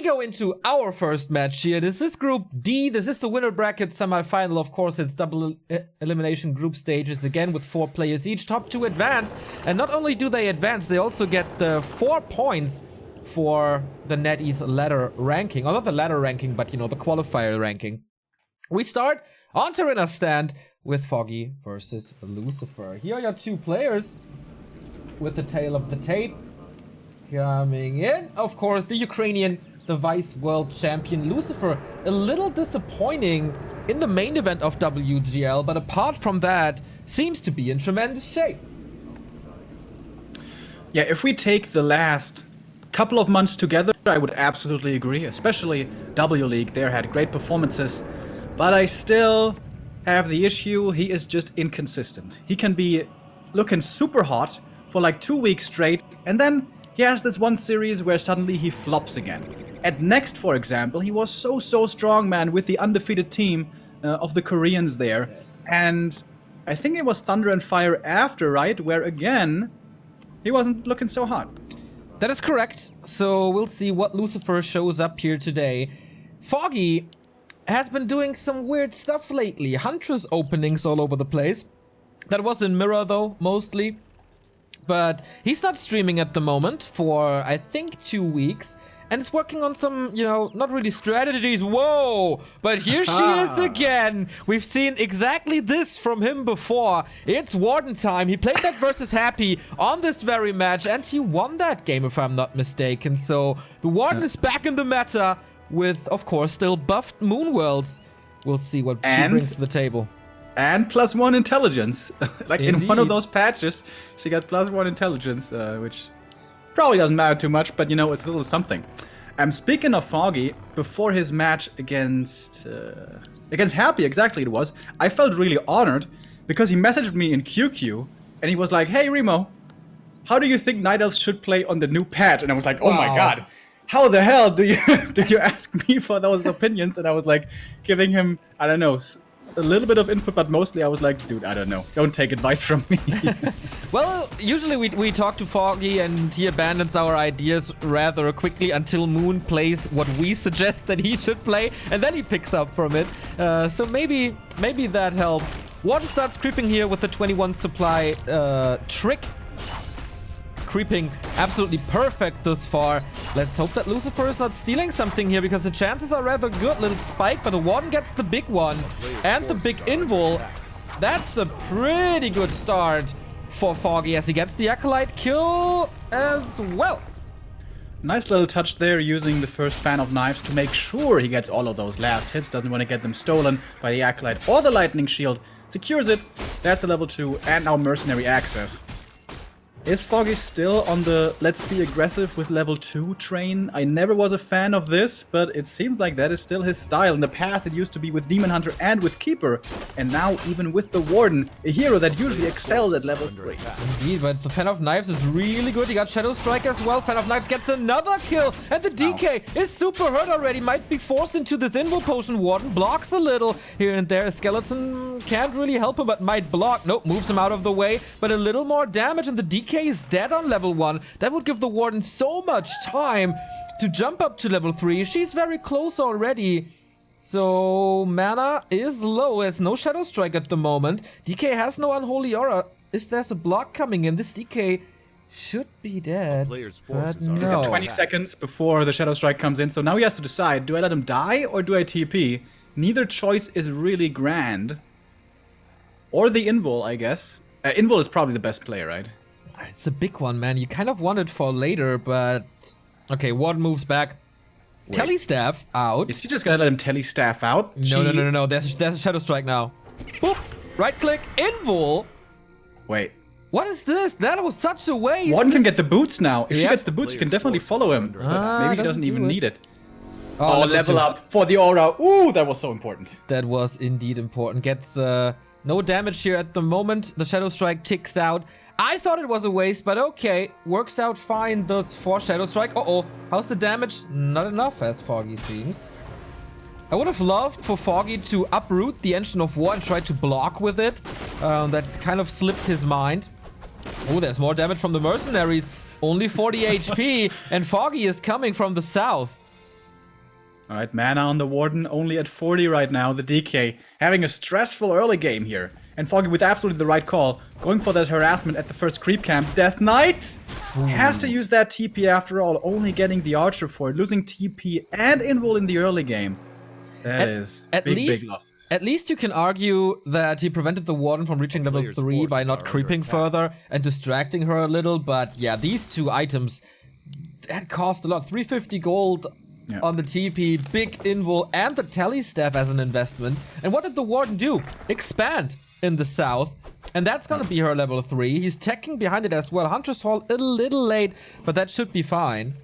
go into our first match here. This is Group D. This is the winner bracket semifinal. Of course, it's double elimination group stages again with 4 players each. Top 2 advance. And not only do they advance, they also get the 4 points for the NetEase ladder ranking. Or not the ladder ranking, but, you know, the qualifier ranking. We start on Terrain stand with Foggy versus Lucifer. Here are your 2 players with the tail of the tape. Coming in, of course, the Ukrainian, the Vice World Champion Lucifer. A little disappointing in the main event of WGL, but apart from that, seems to be in tremendous shape. Yeah, if we take the last couple of months together, I would absolutely agree. Especially W League, there had great performances. But I still have the issue, he is just inconsistent. He can be looking super hot for like 2 weeks straight, and then he has this one series where suddenly he flops again. At Next, for example, he was so strong, man, with the undefeated team of the Koreans there. And I think it was Thunder and Fire after, right? Where again, he wasn't looking so hot. That is correct. So we'll see what Lucifer shows up here today. Foggy has been doing some weird stuff lately. Huntress openings all over the place. That was in Mirror though, mostly. But he's not streaming at the moment for, I think, 2 weeks. And it's working on some, you know, not really strategies. Whoa! But here she is again. We've seen exactly this from him before. It's Warden time. He played that versus Happy on this very match. And he won that game, if I'm not mistaken. So the Warden is back in the meta with, of course, still buffed Moonworlds. We'll see what she brings to the table. And +1 intelligence. Like Indeed. in one of those patches, she got +1 intelligence, which probably doesn't matter too much, but you know, it's a little something. Speaking of Foggy, before his match against Happy, exactly it was, I felt really honored because he messaged me in QQ and he was like, "Hey Remo, how do you think Night Elves should play on the new patch?" And I was like, "Oh my god, how the hell do you ask me for those opinions?" And I was like giving him, I don't know, a little bit of input, but mostly I was like, dude, I don't know. Don't take advice from me. Well, usually we talk to Foggy and he abandons our ideas rather quickly until Moon plays what we suggest that he should play, and then he picks up from it. So maybe that helped. Warden starts creeping here with the 21 supply trick. Creeping absolutely perfect thus far. Let's hope that Lucifer is not stealing something here because the chances are rather good. Little spike, but the Warden gets the big one and the big invul. That's a pretty good start for Foggy as he gets the Acolyte kill as well. Nice little touch there, using the first Fan of Knives to make sure he gets all of those last hits. Doesn't want to get them stolen by the Acolyte or the Lightning Shield. Secures it. That's a level 2 and now Mercenary access. Is Foggy still on the let's be aggressive with level 2 train? I never was a fan of this, but it seems like that is still his style. In the past it used to be with Demon Hunter and with Keeper, and now even with the Warden, a hero that usually excels at level 3. Indeed, but the Fan of Knives is really good. He got Shadow Strike as well. Fan of Knives gets another kill, and the DK is super hurt already. Might be forced into this Invul Potion. Warden blocks a little here and there. Skeleton can't really help him, but might block. Nope, moves him out of the way, but a little more damage, and the DK is dead on level 1. That would give the Warden so much time to jump up to level 3. She's very close already. So mana is low. There's no Shadow Strike at the moment. DK has no Unholy Aura. If there's a block coming in, this DK should be dead. But no. He's got 20 seconds before the Shadow Strike comes in. So now he has to decide, do I let him die or do I TP? Neither choice is really grand. Or the Invul, I guess. Invul is probably the best play, right? It's a big one, man. You kind of want it for later, but... Okay, Warden moves back. Telestaff out. Is he just gonna let him Telestaff out? No. There's a Shadow Strike now. Boop! Right click. Invul! Wait. What is this? That was such a waste. Warden can get the boots now. If she gets the boots, she can definitely follow him. But maybe he doesn't even need it. Oh, level up for the aura. Ooh, that was so important. That was indeed important. Gets no damage here at the moment. The Shadow Strike ticks out. I thought it was a waste, but okay. Works out fine, those 4 Shadow Strike. Uh-oh. How's the damage? Not enough, as Foggy seems. I would have loved for Foggy to uproot the Engine of War and try to block with it. That kind of slipped his mind. Oh, there's more damage from the mercenaries. Only 40 HP, and Foggy is coming from the south. Alright, mana on the Warden, only at 40 right now. The DK having a stressful early game here. And Foggy with absolutely the right call. Going for that harassment at the first creep camp. Death Knight has to use that TP after all. Only getting the Archer for it. Losing TP and Invul in the early game. That is big losses. At least you can argue that he prevented the Warden from reaching level 3 by not creeping further and distracting her a little. But yeah, these two items, that cost a lot. 350 gold on the TP, big Invul, and the Tele Staff as an investment. And what did the Warden do? Expand in the south. And that's gonna be her level 3. He's teching behind it as well. Hunter's Hall a little late, but that should be fine.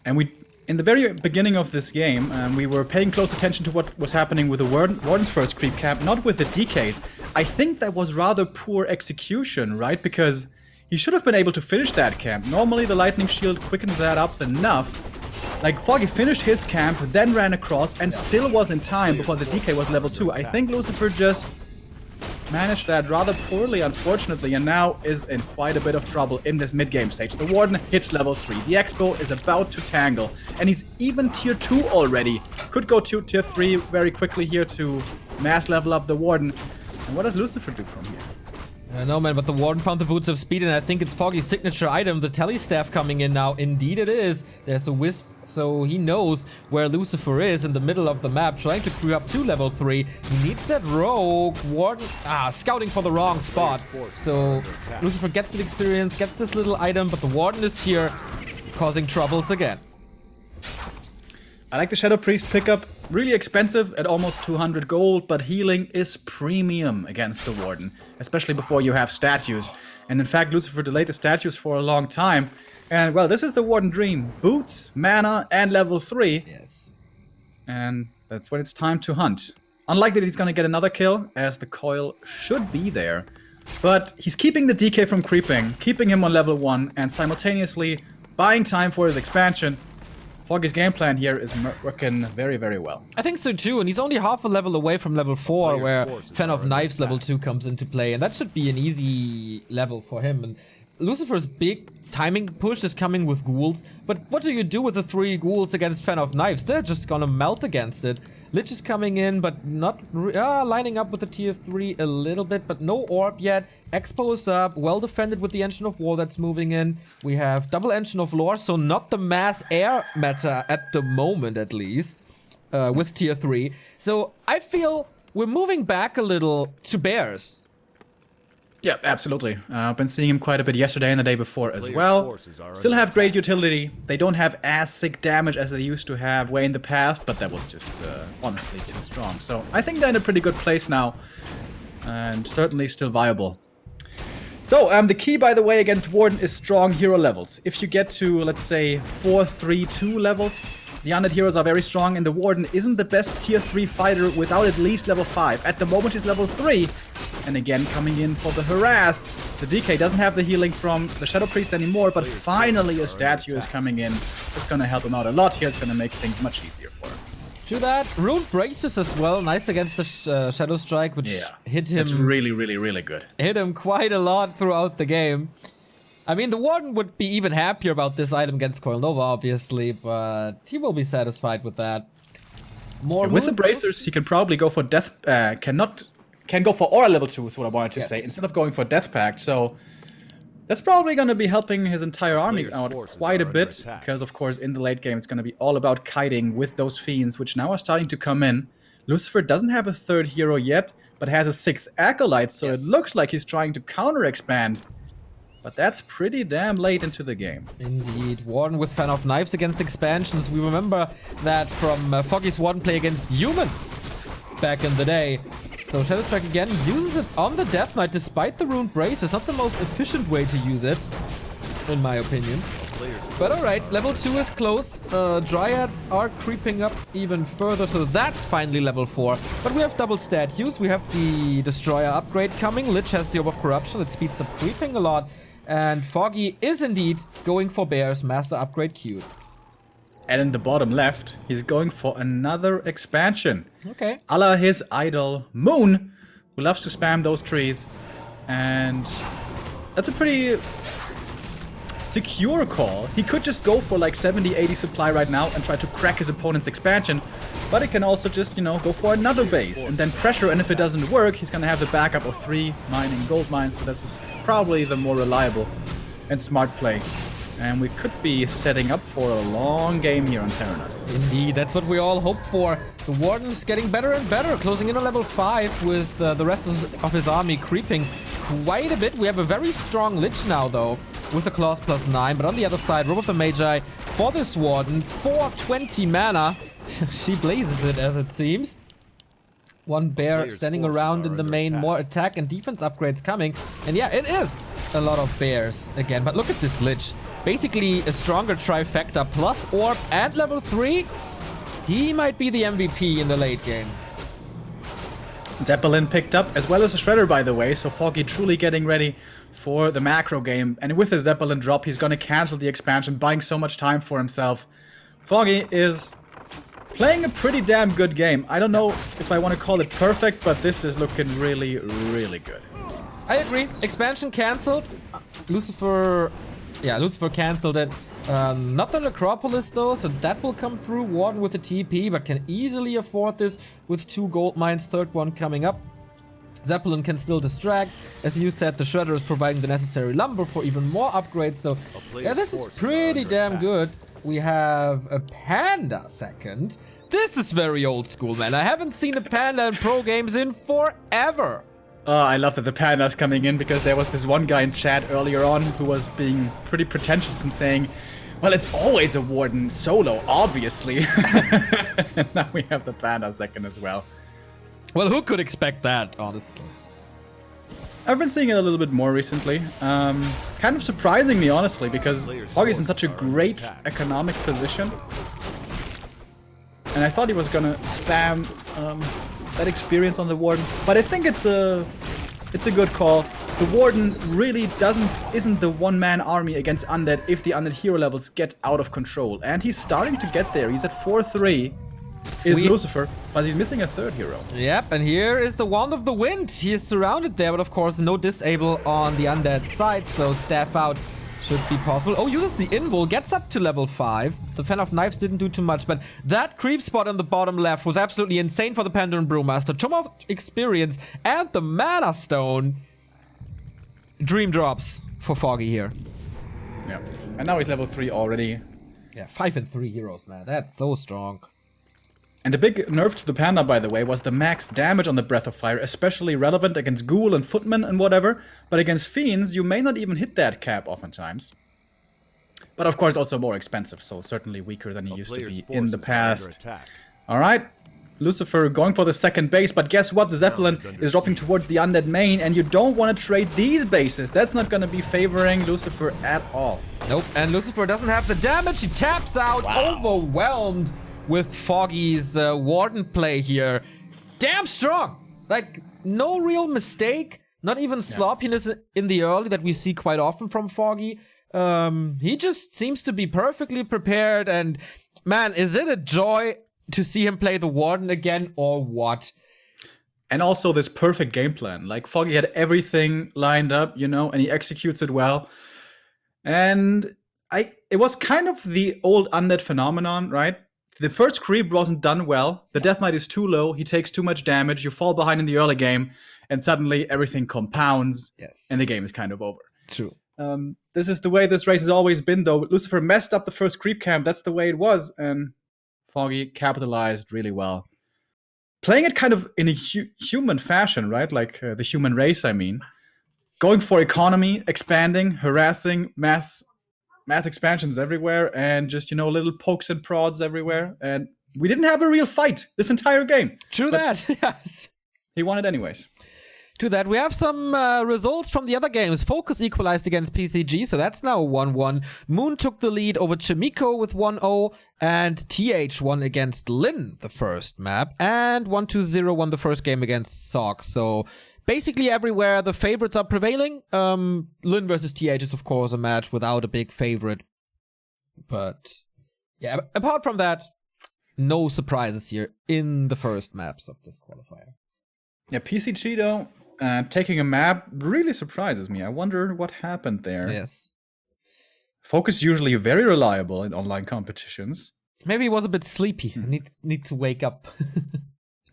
And in the very beginning of this game, we were paying close attention to what was happening with the Warden's first creep camp, not with the DKs. I think that was rather poor execution, right? Because he should have been able to finish that camp. Normally the Lightning Shield quickens that up enough. Like, Foggy finished his camp, then ran across, and still was in time before the DK was level 2. I think Lucifer just managed that rather poorly, unfortunately, and now is in quite a bit of trouble in this mid-game stage. The Warden hits level 3. The Expo is about to tangle, and he's even tier 2 already. Could go to tier 3 very quickly here to mass level up the Warden. And what does Lucifer do from here? I don't know, man, but the Warden found the Boots of Speed, and I think it's Foggy's signature item, the Tele Staff coming in now. Indeed it is. There's a Wisp, so he knows where Lucifer is in the middle of the map, trying to creep up to level 3. He needs that rogue. Warden, scouting for the wrong spot. So Lucifer gets the experience, gets this little item, but the Warden is here, causing troubles again. I like the Shadow Priest pickup. Really expensive at almost 200 gold, but healing is premium against the Warden, especially before you have statues. And in fact, Lucifer delayed the statues for a long time. And well, this is the Warden dream. Boots, mana, and level 3. Yes. And that's when it's time to hunt. Unlikely that he's gonna get another kill, as the coil should be there. But he's keeping the DK from creeping, keeping him on level 1, and simultaneously buying time for his expansion. Foggy's game plan here is working very, very well. I think so too, and he's only half a level away from level 4, where Fan of Knives level 2 comes into play, and that should be an easy level for him. And Lucifer's big timing push is coming with ghouls, but what do you do with the 3 ghouls against Fan of Knives? They're just gonna melt against it. Lich is coming in, but not lining up with the tier 3 a little bit, but no orb yet. Expo is up, well defended with the Engine of War that's moving in. We have double Engine of Lore, so not the mass air meta at the moment, at least, with tier 3. So I feel we're moving back a little to bears. Yeah, absolutely. I've been seeing him quite a bit yesterday and the day before as well. Still have great utility. They don't have as sick damage as they used to have way in the past, but that was just honestly too strong. So I think they're in a pretty good place now, and certainly still viable. So the key, by the way, against Warden is strong hero levels. If you get to, let's say, 4-3-2 levels, the undead heroes are very strong, and the Warden isn't the best tier 3 fighter without at least level 5. At the moment he's level 3, and again coming in for the harass. The DK doesn't have the healing from the Shadow Priest anymore, but finally a statue is coming in. It's gonna help him out a lot here, it's gonna make things much easier for him. To that, Rune Braces as well, nice against the Shadow Strike, which hit him. It's really, really, really good. Hit him quite a lot throughout the game. I mean, the Warden would be even happier about this item against Coil Nova, obviously, but he will be satisfied with that. More with the bracers, he can probably go for death. Can go for aura level 2 is what I wanted to say, instead of going for Death Pact. So that's probably going to be helping his entire army out quite a bit, because of course in the late game it's going to be all about kiting with those fiends, which now are starting to come in. Lucifer doesn't have a 3rd hero yet, but has a 6th acolyte, so it looks like he's trying to counter expand. But that's pretty damn late into the game. Indeed. Warden with Fan of Knives against expansions. We remember that from Foggy's Warden play against Human back in the day. So Shadow Strike again uses it on the Death Knight despite the Rune Brace. It's not the most efficient way to use it, in my opinion. But alright, level 2 is close. Dryads are creeping up even further, so that's finally level 4. But we have double statues. We have the Destroyer upgrade coming. Lich has the Orb of Corruption that speeds up creeping a lot. And Foggy is indeed going for Bear's Master Upgrade queued. And in the bottom left, he's going for another expansion. Okay. A la his idol, Moon, who loves to spam those trees. And that's a pretty secure call. He could just go for like 70-80 supply right now and try to crack his opponent's expansion. But he can also just, you know, go for another base and then pressure. And if it doesn't work, he's going to have the backup of 3 mining gold mines. So that's probably the more reliable and smart play. And we could be setting up for a long game here on Terranus. Indeed, that's what we all hope for. The Warden's getting better and better, closing in on level 5 with the rest of his army creeping quite a bit. We have a very strong Lich now, though, with the Claws +9. But on the other side, Robot the Magi for this Warden, 420 mana. She blazes it, as it seems. One bear standing around in the main, more attack and defense upgrades coming. And yeah, it is a lot of bears again. But look at this Lich. Basically a stronger trifecta plus orb and level 3. He might be the MVP in the late game. Zeppelin picked up, as well as a Shredder, by the way, so Foggy truly getting ready for the macro game. And with the Zeppelin drop, he's gonna cancel the expansion, buying so much time for himself. Foggy is playing a pretty damn good game. I don't know if I want to call it perfect, but this is looking really, really good. I agree. Expansion cancelled. Lucifer cancelled it. Not the Necropolis though, so that will come through. Warden with the TP, but can easily afford this with 2 gold mines, third one coming up. Zeppelin can still distract. As you said, the Shredder is providing the necessary lumber for even more upgrades, so yeah, this is pretty damn good. We have a Panda second. This is very old school, man. I haven't seen a Panda in pro games in forever. Oh, I love that the Panda's coming in, because there was this one guy in chat earlier on who was being pretty pretentious and saying, well, it's always a Warden solo, obviously. And now we have the Panda second as well. Well, who could expect that, honestly? I've been seeing it a little bit more recently. Kind of surprising me, honestly, because Foggy's in such a great economic position. And I thought he was gonna spam that experience on the Warden, but I think it's a good call. The Warden really isn't the one-man army against Undead if the Undead hero levels get out of control. And he's starting to get there. He's at 4-3. Is Lucifer, but he's missing a third hero. Yep, and here is the Wand of the Wind. He is surrounded there, but of course no disable on the Undead side, so staff out should be possible. Oh, uses the invul, gets up to level 5. The Fan of Knives didn't do too much, but that creep spot on the bottom left was absolutely insane for the Pandaren Brewmaster. Too much experience, and the Mana Stone. Dream drops for Foggy here. Yeah, and now he's level 3 already. Yeah, 5 and 3 heroes, man. That's so strong. And the big nerf to the Panda, by the way, was the max damage on the Breath of Fire, especially relevant against Ghoul and Footmen and whatever. But against Fiends, you may not even hit that cap oftentimes. But of course also more expensive, so certainly weaker than he used to be in the past. Alright, Lucifer going for the second base, but guess what? The Zeppelin is dropping towards the Undead main, and you don't want to trade these bases. That's not going to be favoring Lucifer at all. Nope, and Lucifer doesn't have the damage. He taps out, overwhelmed with Foggy's Warden play here. Damn strong! Like, no real mistake. Not even sloppiness in the early that we see quite often from Foggy. He just seems to be perfectly prepared, and man, is it a joy to see him play the Warden again, or what? And also this perfect game plan. Like, Foggy had everything lined up, you know, and he executes it well. And it was kind of the old Undead phenomenon, right? The first creep wasn't done well. The Death Knight is too low. He takes too much damage. You fall behind in the early game, and suddenly everything compounds, and the game is kind of over. True. This is the way this race has always been, though. Lucifer messed up the first creep camp. That's the way it was, and Foggy capitalized really well. Playing it kind of in a human fashion, right? Like the human race, I mean. Going for economy, expanding, harassing, mass expansions everywhere, and just, you know, little pokes and prods everywhere. And we didn't have a real fight this entire game. True that, yes. He won it anyways. To that, we have some results from the other games. Focus equalized against PCG, so that's now 1-1. Moon took the lead over Chimiko with 1-0, and TH won against Lin the first map, and 1-2-0 won the first game against Sock. So basically everywhere the favorites are prevailing. Lin versus TH is of course a match without a big favorite. But yeah, apart from that, no surprises here in the first maps of this qualifier. Yeah, PCG though, taking a map really surprises me. I wonder what happened there. Yes. Focus usually very reliable in online competitions. Maybe he was a bit sleepy. Need to wake up.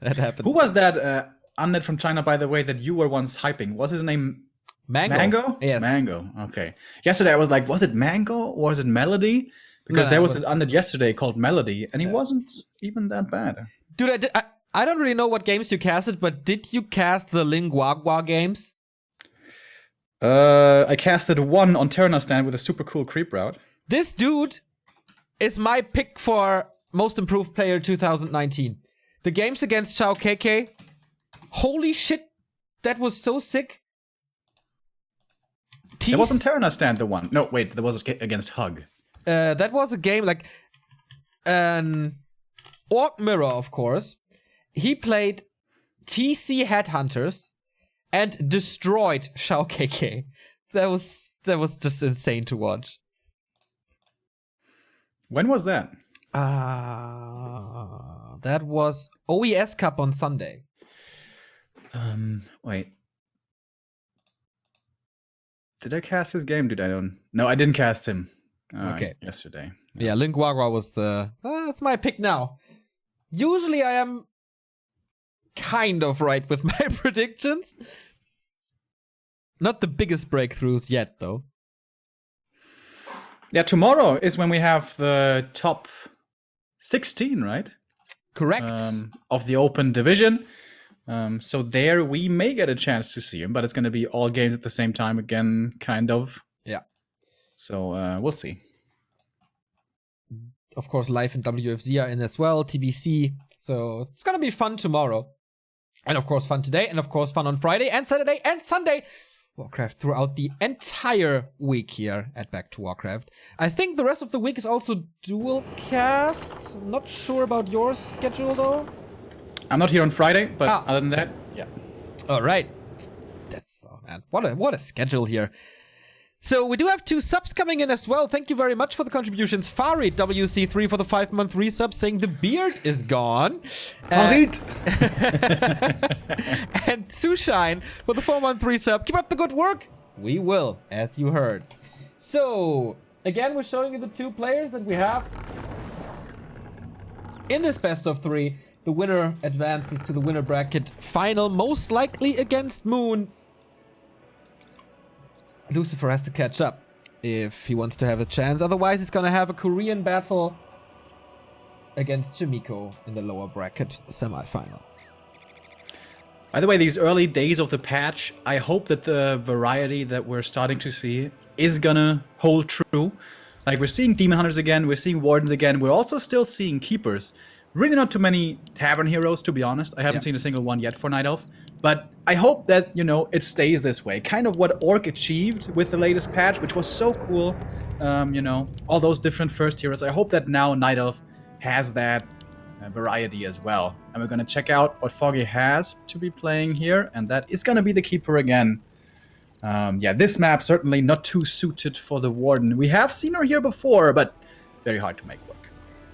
That happens. Who was that unnet from China, by the way, that you were once hyping? Was his name Mango? Mango? Yes. Mango. Okay. Yesterday I was like, was it Mango or was it Melody? Because there was this unnet yesterday called Melody, and he wasn't even that bad. Dude, I don't really know what games you casted, but did you cast the Linguagua games? I casted one on Terra stand with a super cool creep route. This dude is my pick for most improved player 2019. The games against Xiao KK, holy shit, that was so sick. It wasn't Terra stand the one. No, wait, that was against Hug. That was a game like an Orc Mirror, of course. He played TC Headhunters and destroyed Xiao KK. That was just insane to watch. When was that? That was OES Cup on Sunday. Wait. Did I cast his game? No, I didn't cast him. Okay. Yesterday. Yeah, Linguagua was that's my pick now. Usually I am kind of right with my predictions. Not the biggest breakthroughs yet, though. Yeah, tomorrow is when we have the top 16, right? Correct. Of the open division. So there we may get a chance to see him, but it's going to be all games at the same time again, kind of. Yeah. So we'll see. Of course, live in WFZ are in as well, TBC. So it's going to be fun tomorrow. And of course, fun today. And of course, fun on Friday and Saturday and Sunday. Warcraft throughout the entire week here at Back to Warcraft. I think the rest of the week is also dual cast. I'm not sure about your schedule, though. I'm not here on Friday, but other than that, yeah. All right. That's, oh man, what a schedule here. So we do have 2 subs coming in as well. Thank you very much for the contributions. Farid WC3 for the 5-month resub, saying the beard is gone. Farid! And Sushine for the 4-month resub. Keep up the good work. We will, as you heard. So, again, we're showing you the 2 players that we have in this best of 3. The winner advances to the winner bracket final, most likely against Moon. Lucifer has to catch up if he wants to have a chance. Otherwise, he's gonna have a Korean battle against Jimiko in the lower bracket semifinal. By the way, these early days of the patch, I hope that the variety that we're starting to see is gonna hold true. Like, we're seeing Demon Hunters again, we're seeing Wardens again, we're also still seeing Keepers. Really not too many Tavern heroes, to be honest. I haven't seen a single one yet for Night Elf. But I hope that, it stays this way. Kind of what Orc achieved with the latest patch, which was so cool. All those different first heroes. I hope that now Night Elf has that variety as well. And we're going to check out what Foggy has to be playing here. And that is going to be the Keeper again. This map certainly not too suited for the Warden. We have seen her here before, but very hard to make work.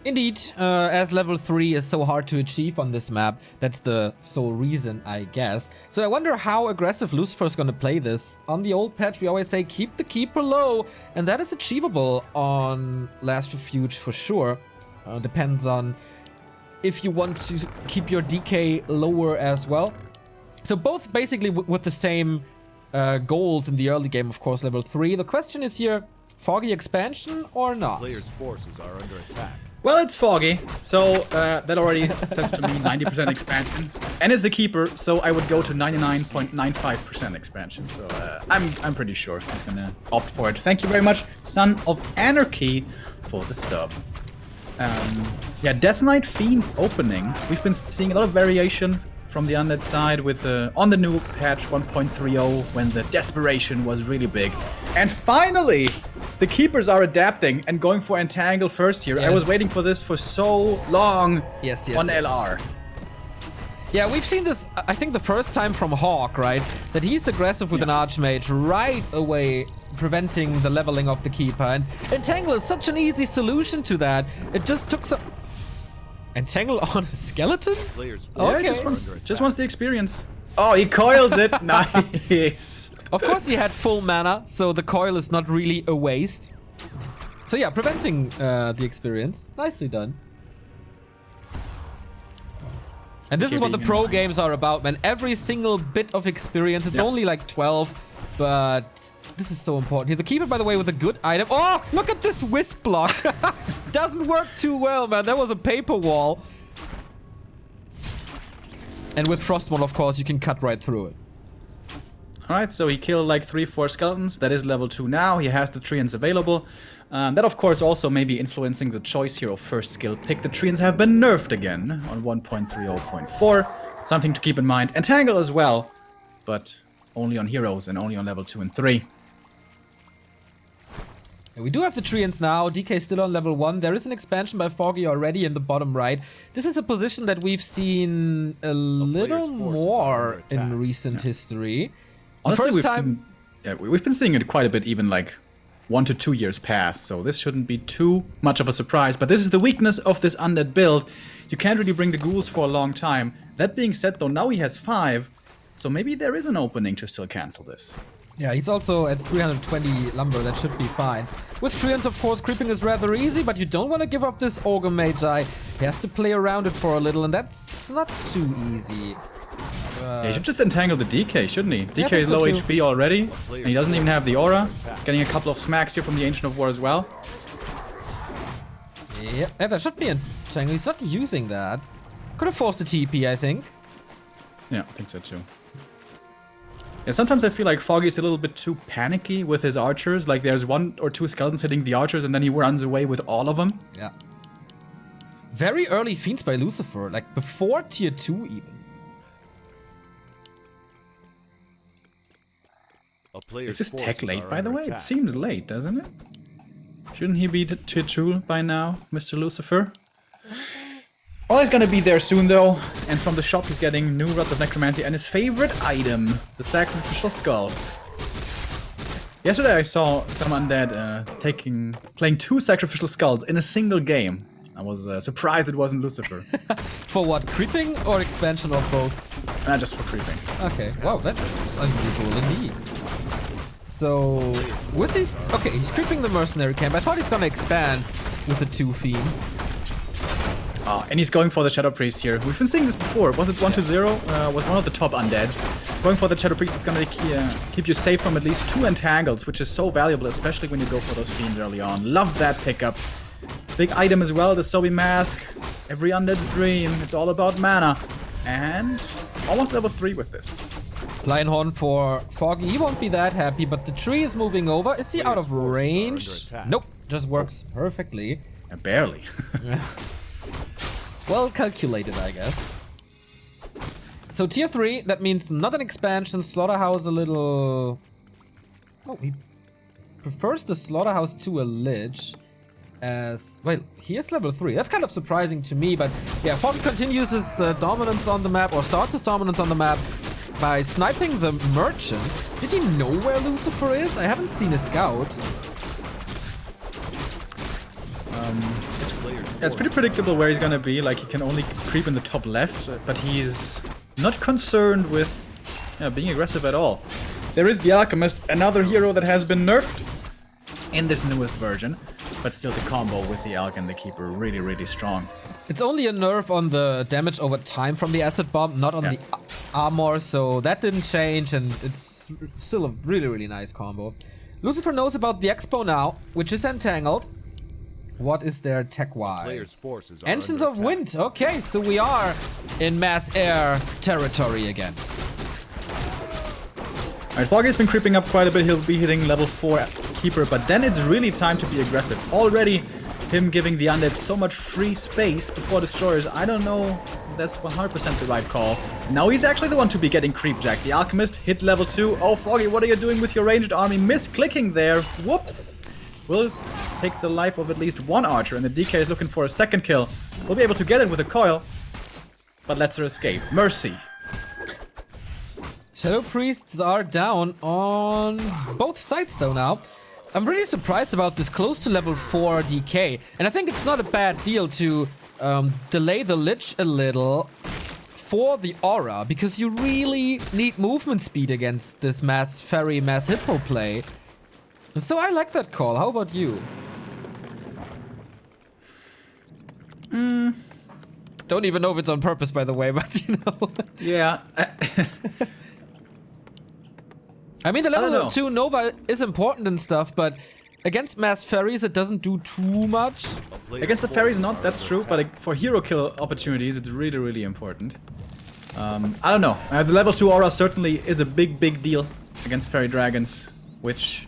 Indeed, as level 3 is so hard to achieve on this map, that's the sole reason, I guess. So I wonder how aggressive Lucifer's gonna play this. On the old patch, we always say keep the Keeper low, and that is achievable on Last Refuge for sure. Depends on if you want to keep your DK lower as well. So both basically with the same goals in the early game, of course, level 3. The question is here, Foggy expansion or not? Players' forces are under attack. Well, it's Foggy, so that already says to me 90% expansion. And it's a Keeper, so I would go to 99.95% expansion. So I'm pretty sure he's gonna opt for it. Thank you very much, Son of Anarchy, for the sub. Death Knight Fiend opening. We've been seeing a lot of variation from the undead side with on the new patch 1.30 when the desperation was really big. And finally, the Keepers are adapting and going for Entangle first here. Yes. I was waiting for this for so long on LR. Yeah, we've seen this, I think the first time from Hawk, right? That he's aggressive with an Archmage right away, preventing the leveling of the Keeper. And Entangle is such an easy solution to that. It just took some... Entangle on a skeleton? Okay. Yeah, just wants the experience. Oh, he coils it. Nice. Of course he had full mana, so the coil is not really a waste. So yeah, preventing the experience. Nicely done. And this is what the pro games are about, man. Every single bit of experience. It's only like 12, but this is so important. Here, the keeper, by the way, with a good item. Oh, look at this wisp block. Doesn't work too well, man. That was a paper wall. And with Frostmourne, of course, you can cut right through it. Alright, so he killed like 3-4 skeletons. That is level 2 now. He has the treants available. That, of course, also may be influencing the choice here of first skill pick. The treants have been nerfed again on 1.30.4. Something to keep in mind. Entangle as well, but only on heroes and only on level 2 and 3. We do have the treants now. DK still on level 1. There is an expansion by Foggy already in the bottom right. This is a position that we've seen a little more in recent history. Honestly, First we've been seeing it quite a bit, even like 1 to 2 years past, so this shouldn't be too much of a surprise. But this is the weakness of this undead build. You can't really bring the ghouls for a long time. That being said, though, now he has 5, so maybe there is an opening to still cancel this. Yeah, he's also at 320 lumber. That should be fine. With treants, of course, creeping is rather easy, but you don't want to give up this Ogre Magi. He has to play around it for a little, and that's not too easy. Yeah, he should just entangle the DK, shouldn't he? DK is low HP already, and he doesn't even have the aura. Getting a couple of smacks here from the Ancient of War as well. Yeah, that should be entangled. He's not using that. Could have forced a TP, I think. Yeah, I think so too. Yeah, sometimes I feel like Foggy's a little bit too panicky with his archers. Like there's 1 or 2 skeletons hitting the archers, and then he runs away with all of them. Yeah. Very early Fiends by Lucifer, like before tier 2 even. Is this tech late, by the way? It seems late, doesn't it? Shouldn't he be tier 2 by now, Mr. Lucifer? Well, he's gonna be there soon, though. And from the shop, he's getting new Rods of Necromancy and his favorite item, the Sacrificial Skull. Yesterday, I saw some undead playing 2 Sacrificial Skulls in a single game. I was surprised it wasn't Lucifer. For what? Creeping or expansion or both? Just for creeping. Okay, wow, that's unusual indeed. So, with these... Okay, he's creeping the mercenary camp. I thought he's gonna expand with the 2 fiends. And he's going for the Shadow Priest here. We've been seeing this before. Was it 1-0? Was one of the top undeads. Going for the Shadow Priest is gonna keep you safe from at least 2 entangles, which is so valuable, especially when you go for those fiends early on. Love that pickup. Big item as well, the Sobi Mask. Every undead's dream. It's all about mana. And almost level 3 with this. Lionhorn for Foggy. He won't be that happy, but the tree is moving over. Is he out of range? Nope. Just works perfectly. Barely. Well calculated, I guess. So tier 3, that means not an expansion. Slaughterhouse a little... Oh, he prefers the Slaughterhouse to a Lich. As well, he is level 3. That's kind of surprising to me, but yeah, Foggy continues his dominance on the map, or starts his dominance on the map by sniping the merchant. Did he know where Lucifer is? I haven't seen a scout. It's pretty predictable where he's gonna be. Like, he can only creep in the top left, but he's not concerned with being aggressive at all. There is the Alchemist, another hero that has been nerfed in this newest version, but still the combo with the Alch and the Keeper really, really strong. It's only a nerf on the damage over time from the Acid Bomb, not on the armor, so that didn't change, and it's still a really, really nice combo. Lucifer knows about the Expo now, which is entangled. What is there tech-wise? Engines of Wind. Okay, so we are in mass air territory again. Alright, Foggy's been creeping up quite a bit. He'll be hitting level 4 Keeper, but then it's really time to be aggressive. Already, him giving the undead so much free space before destroyers. I don't know if that's 100% the right call. Now he's actually the one to be getting creepjacked. The Alchemist hit level 2. Oh, Foggy, what are you doing with your ranged army? Misclicking there. Whoops. Will take the life of at least 1 archer, and the DK is looking for a second kill. We'll be able to get it with a coil, but lets her escape. Mercy. Shadow Priests are down on both sides though now. I'm really surprised about this close to level 4 DK, and I think it's not a bad deal to delay the Lich a little for the aura, because you really need movement speed against this mass hippo play. And so I like that call. How about you? Don't even know if it's on purpose, by the way, but you know. Yeah. I mean, the don't level know. 2 Nova is important and stuff, but against mass ferries, it doesn't do too much. Against the fairies not, that's true, but for hero kill opportunities, it's really, really important. I don't know. The level 2 aura certainly is a big deal against fairy dragons, which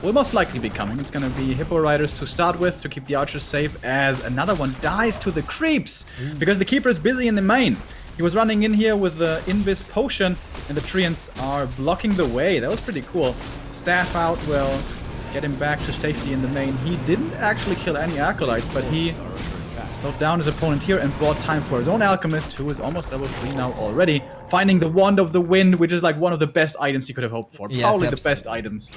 will most likely be coming. It's gonna be hippo riders to start with to keep the archers safe, as another one dies to the creeps because the keeper is busy in the main. He was running in here with the Invis potion, and the Treants are blocking the way. That was pretty cool. Staff out will get him back to safety in the main. He didn't actually kill any acolytes, but he slowed down his opponent here and bought time for his own alchemist, who is almost level 3 now already, finding the Wand of the Wind, which is like one of the best items he could have hoped for. Yes, Probably the absolutely. best items.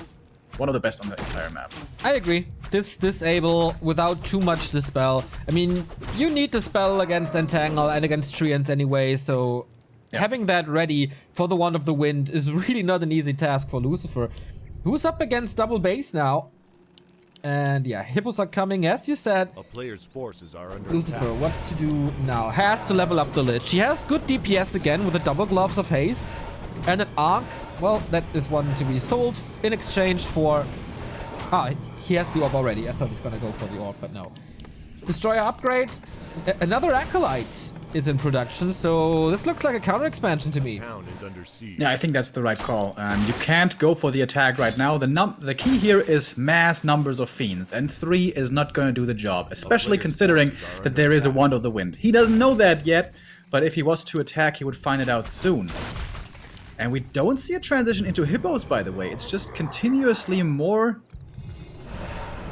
One of the best on the entire map. I agree. This disable without too much dispel. I mean, you need dispel against Entangle and against Treants anyway, so having that ready for the Wand of the Wind is really not an easy task for Lucifer, who's up against double base now. And yeah, hippos are coming, as you said. A player's forces are under Lucifer, attack. what to do now? Has to level up the Lich. She has good DPS again with the double gloves of haze. And an Arc, well, that is one to be sold in exchange for... Ah, he has the orb already. I thought he was gonna go for the orb, but no. Destroyer upgrade. Another Acolyte is in production, so this looks like a counter expansion to me. Town is under siege. Yeah, I think that's the right call. You can't go for the attack right now. The key here is mass numbers of fiends, and 3 is not going to do the job, especially considering that there is a Wand of the Wind. He doesn't know that yet, but if he was to attack, he would find it out soon. And we don't see a transition into hippos, by the way. It's just continuously more...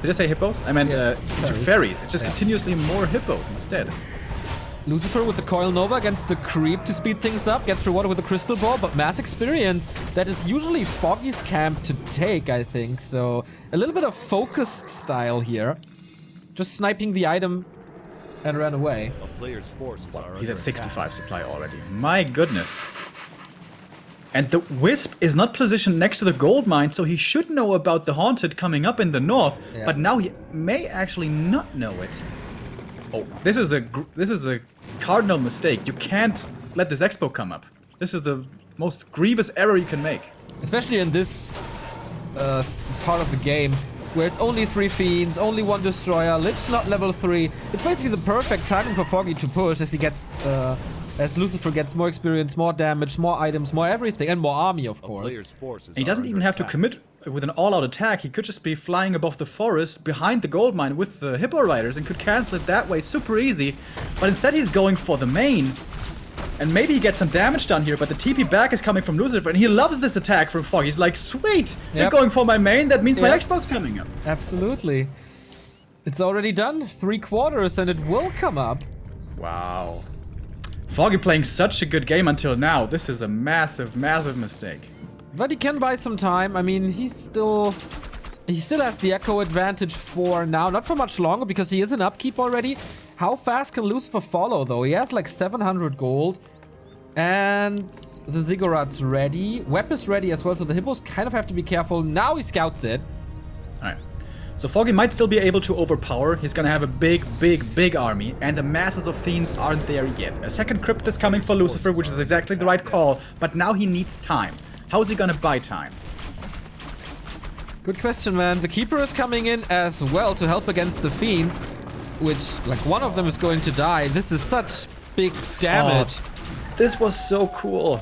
Did I say hippos? I meant into fairies. It's just continuously more hippos instead. Lucifer with the Coil Nova against the Creep to speed things up, gets rewarded with the Crystal Ball, but mass experience, that is usually Foggy's camp to take, I think. So a little bit of focus style here. Just sniping the item and ran away. A player's forces are He's under at 65 supply already. My goodness. And the Wisp is not positioned next to the gold mine, so he should know about the Haunted coming up in the north, but now he may actually not know it. Oh, this is a cardinal mistake. You can't let this expo come up. This is the most grievous error you can make. Especially in this part of the game, where it's only 3 fiends, only 1 destroyer, Lich not level 3. It's basically the perfect timing for Foggy to push as he gets, as Lucifer gets more experience, more damage, more items, more everything, and more army, of A course. player's forces And he are doesn't under even have to attack. commit with an all-out attack. He could just be flying above the forest behind the gold mine with the hippo riders and could cancel it that way super easy. But instead he's going for the main. And maybe he gets some damage done here, but the TP back is coming from Lucifer, and he loves this attack from Foggy. He's like, sweet, you're Yep. going for my main, that means my Yep. expo's coming up. Absolutely. It's already done, 3/4, and it will come up. Wow. Foggy playing such a good game until now. This is a massive, massive mistake. But he can buy some time. I mean, he still has the echo advantage for now. Not for much longer, because he is in upkeep already. How fast can Lucifer follow, though? He has like 700 gold. And the Ziggurat's ready. Web is ready as well, so the hippos kind of have to be careful. Now he scouts it. Alright. So Foggy might still be able to overpower. He's gonna have a big army, and the masses of fiends aren't there yet. A second crypt is coming for Lucifer, which is exactly the right call, but now he needs time. How is he gonna buy time? Good question, man. The Keeper is coming in as well to help against the fiends, which, like, one of them is going to die. This is such big damage. Oh, this was so cool.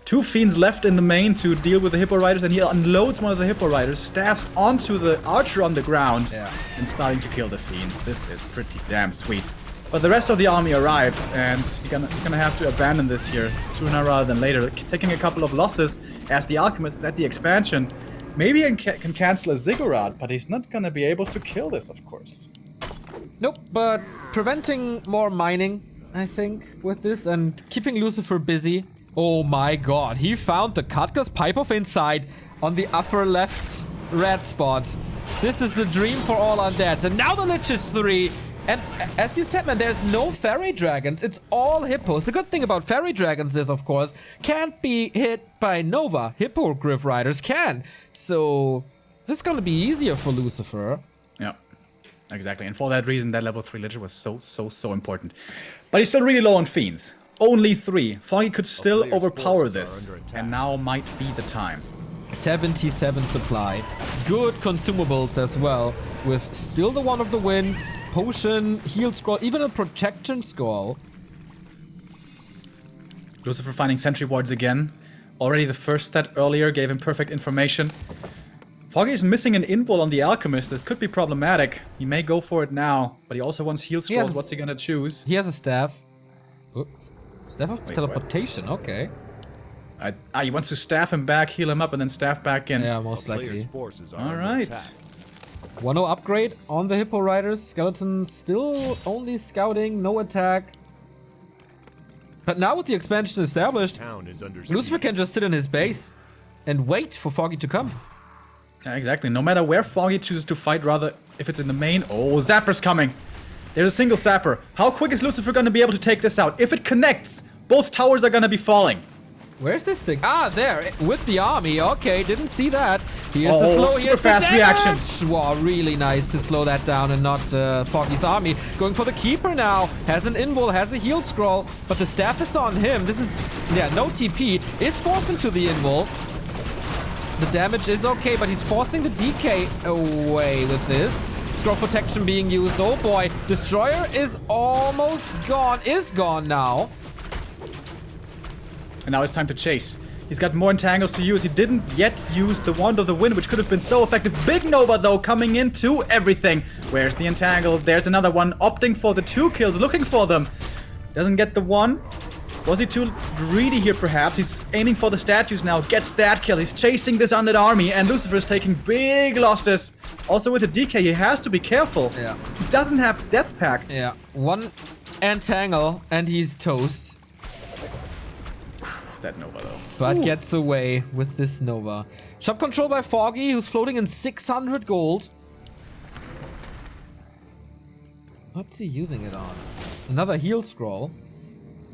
2 fiends left in the main to deal with the hippo riders, and he unloads one of the hippo riders, staffs onto the archer on the ground, and starting to kill the fiends. This is pretty damn sweet. But the rest of the army arrives, and he's gonna have to abandon this here sooner rather than later, taking a couple of losses as the alchemist is at the expansion. Maybe he can cancel a ziggurat, but he's not gonna be able to kill this, of course. Nope, but preventing more mining, I think, with this, and keeping Lucifer busy. Oh my god, he found the Katka's Pipe of Insight on the upper left red spot. This is the dream for all undeads. And now the Lich is 3. And as you said, man, there's no fairy dragons. It's all hippos. The good thing about fairy dragons is, of course, can't be hit by Nova. Hippogriff riders can. So this is gonna be easier for Lucifer. Yeah. Exactly, and for that reason, that level 3 Lich was so important. But he's still really low on Fiends. Only 3. Foggy could still player's overpower forces are this, under attack. and now might be the time. 77 supply. Good consumables as well. With still the one of the winds, potion, heal scroll, even a protection scroll. Lucifer finding sentry wards again. Already the first stat earlier gave him perfect information. Foggy is missing an invul on the Alchemist. This could be problematic. He may go for it now, but he also wants heal scrolls. What's he gonna choose? He has a staff. Oops. Staff of Wait, teleportation, okay. He wants to staff him back, heal him up, and then staff back in. Yeah, A most player's likely. forces are All under right. attack. 1-0 upgrade on the Hippo Riders. Skeleton still only scouting, no attack. But now with the expansion established, Town is under Lucifer siege. can just sit in his base and wait for Foggy to come. Yeah, exactly. No matter where Foggy chooses to fight, rather if it's in the main. Oh, Zapper's coming. There's a single Zapper. How quick is Lucifer going to be able to take this out? If it connects, both towers are going to be falling. Where's this thing? Ah, there, with the army. Okay, didn't see that. Here's the Oh, slow, super here's fast the reaction. damage. Wow, really nice to slow that down and not Foggy's army. Going for the Keeper now. Has an invul, has a heal scroll, but the staff is on him. This is, yeah, no TP. Is forced into the invul. The damage is okay, but he's forcing the DK away with this. Scroll protection being used. Oh boy, Destroyer is almost gone. Is gone now. And now it's time to chase. He's got more entangles to use. He didn't yet use the Wand of the Wind, which could have been so effective. Big Nova, though, coming into everything. Where's the entangle? There's another one, opting for the 2 kills, looking for them. Doesn't get the 1. Was he too greedy here, perhaps? He's aiming for the statues now. Gets that kill. He's chasing this undead army, and Lucifer is taking big losses. Also with the DK, he has to be careful. Yeah. He doesn't have Death Pact. Yeah, 1 entangle and he's toast. That Nova, though. But gets away with this Nova. Shop control by Foggy, who's floating in 600 gold. What's he using it on? Another heal scroll.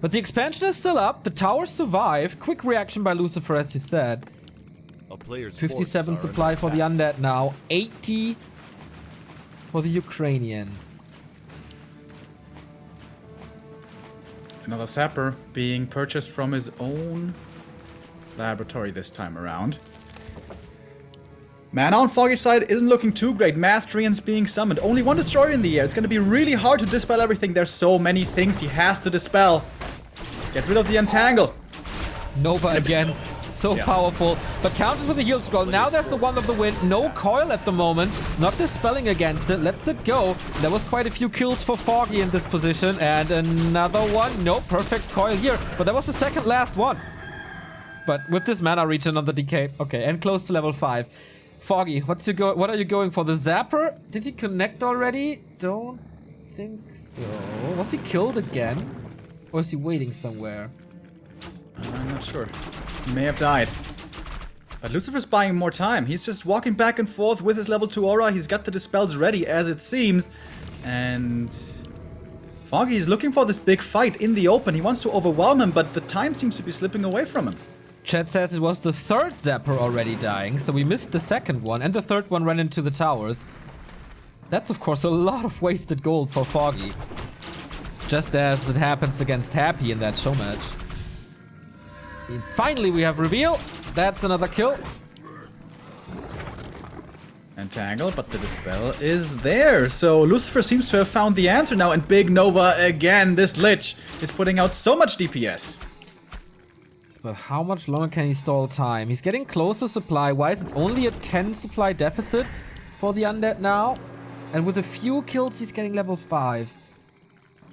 But the expansion is still up. The towers survive. Quick reaction by Lucifer, as he said. A player's 57 forces are supply under for the attack. undead now. 80 for the Ukrainian. Another sapper being purchased from his own laboratory this time around. Mana on Foggy's side isn't looking too great. Mastrians being summoned. Only 1 destroyer in the air. It's going to be really hard to dispel everything. There's so many things he has to dispel. Gets rid of the entangle. Nova again. So Yeah. powerful. But counters with the heal scroll. Now there's the Wand of the Wind. No coil at the moment. Not dispelling against it. Lets it go. There was quite a few kills for Foggy in this position. And another one. No, perfect coil here. But that was the second last one. But with this mana regen on the DK. Okay, and close to level 5. Foggy, what are you going for? The Zapper? Did he connect already? Don't think so. Was he killed again? Or is he waiting somewhere? I'm not sure. He may have died. But Lucifer's buying more time. He's just walking back and forth with his level 2 aura. He's got the dispels ready, as it seems. And Foggy is looking for this big fight in the open. He wants to overwhelm him, but the time seems to be slipping away from him. Chat says it was the 3rd Zapper already dying, so we missed the 2nd one, and the 3rd one ran into the towers. That's, of course, a lot of wasted gold for Foggy. Just as it happens against Happy in that show match. And finally, we have reveal. That's another kill. Entangle, but the dispel is there. So Lucifer seems to have found the answer now, and Big Nova again. This Lich is putting out so much DPS. But how much longer can he stall time? He's getting closer supply-wise. It's only a 10 supply deficit for the undead now. And with a few kills, he's getting level 5.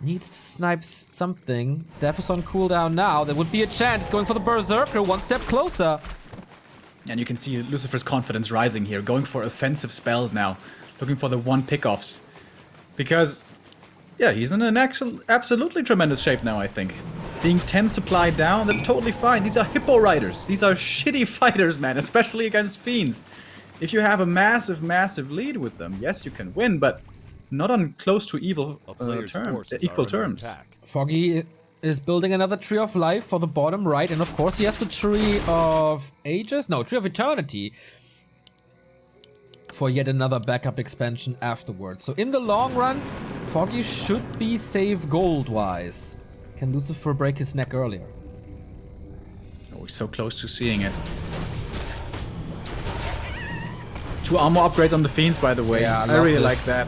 Needs to snipe something. Staff is on cooldown now. There would be a chance. Going for the Berserker, 1 step closer. And you can see Lucifer's confidence rising here, going for offensive spells now, looking for the 1 pickoffs. Because, yeah, he's in an absolutely tremendous shape now, I think. Being 10 supply down, that's totally fine. These are Hippo Riders. These are shitty fighters, man, especially against Fiends. If you have a massive, massive lead with them, yes, you can win, but not on close to equal A player's forces are equal under terms. attack. Foggy is building another Tree of Life for the bottom right. And of course, he has the Tree of Ages. No, Tree of Eternity. for yet another backup expansion afterwards. So in the long run, Foggy should be safe gold-wise. Can Lucifer break his neck earlier? Oh, he's so close to seeing it. 2 armor upgrades on the Fiends, by the way. Yeah, I love really this. like that.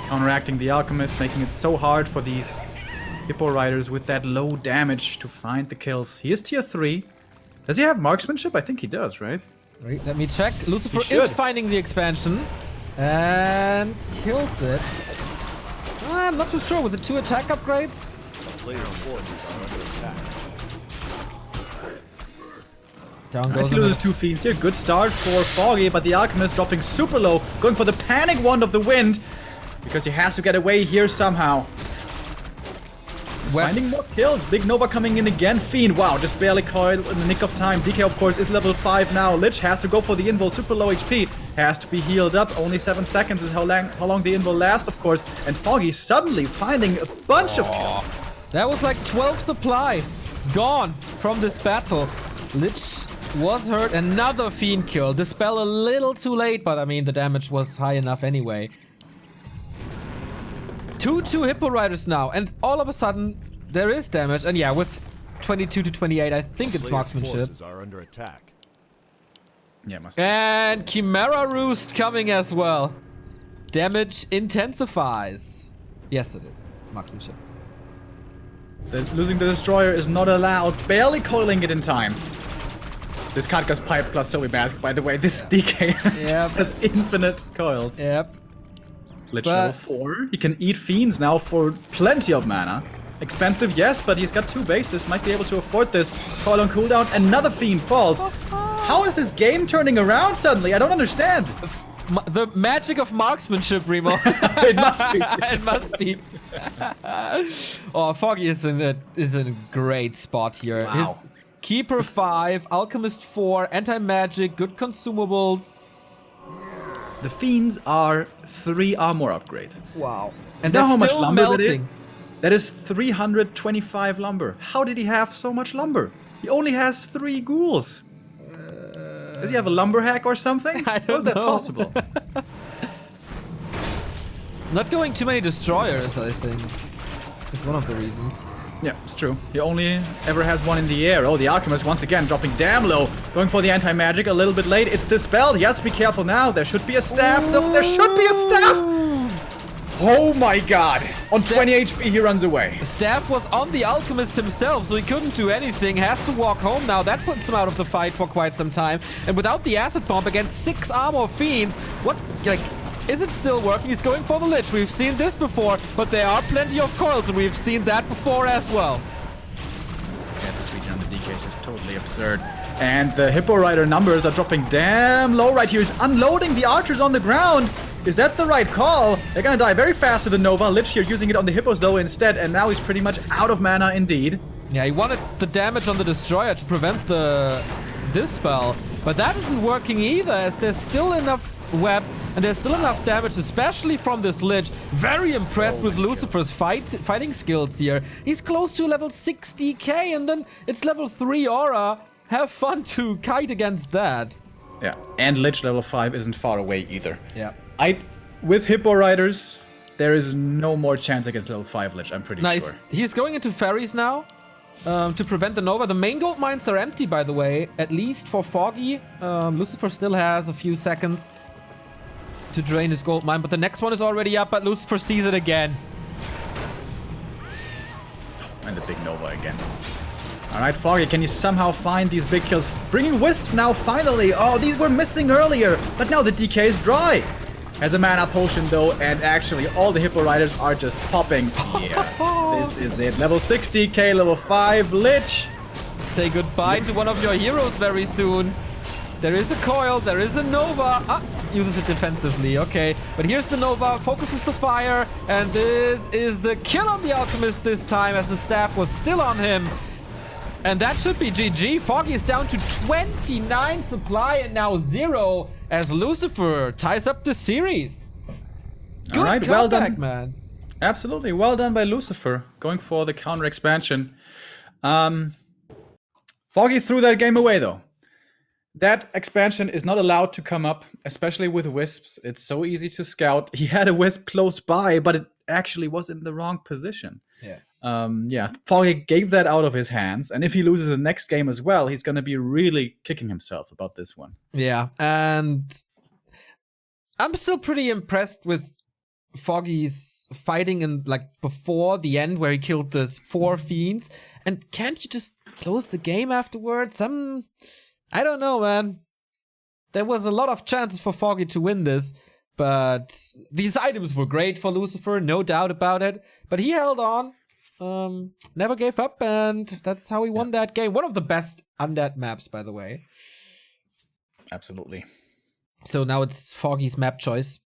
Counteracting the Alchemist, making it so hard for these Hippo Riders with that low damage to find the kills. He is tier 3. Does he have marksmanship? I think he does, right? Wait, let me check. Lucifer He is should. finding the expansion and kills it. I'm not too sure with the 2 attack upgrades. Player's forces are under attack. Down Nice, goes he loses 2 Fiends here. Good start for Foggy, but the Alchemist dropping super low, going for the Panic Wand of the Wind, because he has to get away here somehow. He's Well- finding more kills. Big Nova coming in again. Fiend, wow, just barely coiled in the nick of time. DK, of course, is level 5 now. Lich has to go for the invul, super low HP. Has to be healed up. Only 7 seconds is how long the invul lasts, of course. And Foggy suddenly finding a bunch of kills. That was like 12 supply gone from this battle. Lich was hurt. Another Fiend kill. Dispel a little too late, but I mean, the damage was high enough anyway. 2 Hippo Riders now, and all of a sudden, there is damage. And yeah, with 22 to 28, I think it's Player's marksmanship. forces are under attack. Yeah, must be. And Chimera Roost coming as well. Damage intensifies. Yes, it is. Marksmanship. Losing the Destroyer is not allowed. Barely coiling it in time. This Katka's Pipe plus Zoe Mask, by the way, this DK just has infinite coils. Yep. Lich But- level 4. He can eat Fiends now for plenty of mana. Expensive, yes, but he's got 2 bases. Might be able to afford this. Coil on cooldown. Another Fiend falls. How is this game turning around suddenly? I don't understand. The magic of marksmanship, Remo. It must be. It must be. Oh, Foggy is in a great spot here. Wow. His Keeper 5, Alchemist 4, Anti-Magic, good consumables. The Fiends are 3 armor upgrades. Wow. And And you know they're how much still lumber melting. that is? That is 325 lumber. How did he have so much lumber? He only has 3 ghouls. Does he have a lumber hack or something? I How don't is that know. possible? Not going too many destroyers, I think, is one of the reasons. Yeah, it's true. He only ever has 1 in the air. Oh, the Alchemist once again dropping damn low. Going for the anti-magic a little bit late. It's dispelled. He has to be careful now. There should be a staff. No, there should be a staff. Oh my god. On 20 HP, he runs away. Staff was on the Alchemist himself, so he couldn't do anything. Has to walk home now. That puts him out of the fight for quite some time. And without the acid bomb against 6 armor fiends, what, like, is it still working? He's going for the Lich. We've seen this before, but there are plenty of coils, and we've seen that before as well. Yeah, this region on the DK is just totally absurd. And the Hippo Rider numbers are dropping damn low right here. He's unloading the archers on the ground. Is that the right call? They're gonna die very fast to the Nova. Lich here using it on the Hippos though instead, and now he's pretty much out of mana indeed. Yeah, he wanted the damage on the Destroyer to prevent the Dispel, but that isn't working either, as there's still enough web and there's still enough damage, especially from this Lich. Very impressed with Lucifer's fighting skills here. He's close to level 60k, and then it's level 3 Aura. Have fun to kite against that. Yeah, and Lich level 5 isn't far away either. Yeah. With Hippo Riders, there is no more chance against level 5 Lich, I'm pretty Nice. sure. He's going into Fairies now to prevent the Nova. The main gold mines are empty, by the way, at least for Foggy. Lucifer still has a few seconds to drain his gold mine, but the next one is already up, but Lucifer sees it again. And the big Nova again. Alright, Foggy, can you somehow find these big kills? Bringing Wisps now, finally! Oh, these were missing earlier, but now the DK is dry! Has a mana potion though, and actually all the Hippo Riders are just popping. Yeah, this is it. Level 6 DK, level 5 Lich! Say goodbye to one of your heroes very soon. There is a coil, there is a Nova. Ah, uses it defensively, okay. But here's the Nova, focuses the fire, and this is the kill on the Alchemist this time, as the staff was still on him. And that should be GG. Foggy is down to 29 supply and now 0 as Lucifer ties up the series. Good Alright, well comeback, done. man. Absolutely, well done by Lucifer, going for the counter expansion. Foggy threw that game away though. That expansion is not allowed to come up, especially with wisps. It's so easy to scout. He had a wisp close by, but it actually was in the wrong position. Yes. Yeah, Foggy gave that out of his hands, and if he loses the next game as well, he's going to be really kicking himself about this one. Yeah, and I'm still pretty impressed with Foggy's fighting in like before the end where he killed those 4 fiends. And can't you just close the game afterwards? I don't know, man. There was a lot of chances for Foggy to win this, but these items were great for Lucifer, no doubt about it. But he held on, never gave up, and that's how he won that game. One of the best undead maps, by the way. Absolutely. So now it's Foggy's map choice.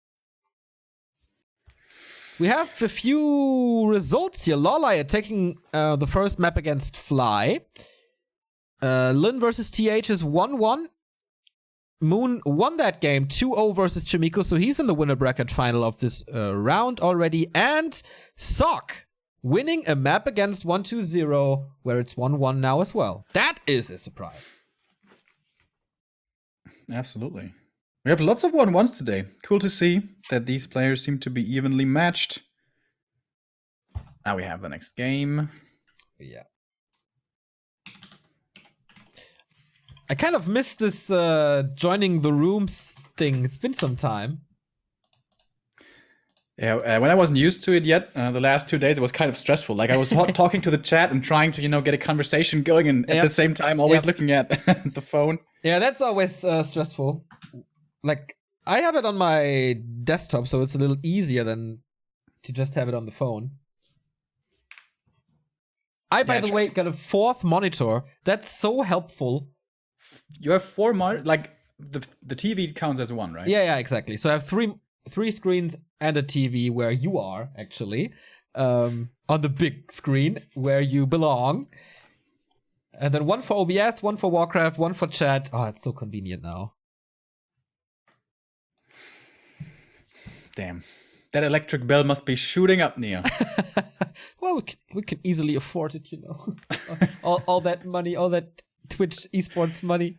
We have a few results here. Lawlight taking the first map against Fly. Lin versus TH is 1-1. Moon won that game 2-0 versus Chimiko, so he's in the winner bracket final of this round already. And Sock winning a map against 120, where it's 1-1 now as well. That is a surprise. Absolutely. We have lots of 1-1s today. Cool to see that these players seem to be evenly matched. Now we have the next game. Yeah. I kind of missed this joining the rooms thing. It's been some time. Yeah, when I wasn't used to it yet, the last 2 days, it was kind of stressful. Like I was talking to the chat and trying to, get a conversation going, and at the same time, always looking at the phone. Yeah, that's always stressful. Like, I have it on my desktop, so it's a little easier than to just have it on the phone. I, by the way, got a 4th monitor. That's so helpful. You have 4 monitors? Like, the TV counts as 1, right? Yeah, exactly. So I have three screens and a TV where you are, actually. On the big screen, where you belong. And then 1 for OBS, 1 for Warcraft, 1 for chat. Oh, it's so convenient now. Damn. That electric bill must be shooting up, Neo. Well, we can easily afford it, all that money, all that Twitch esports money.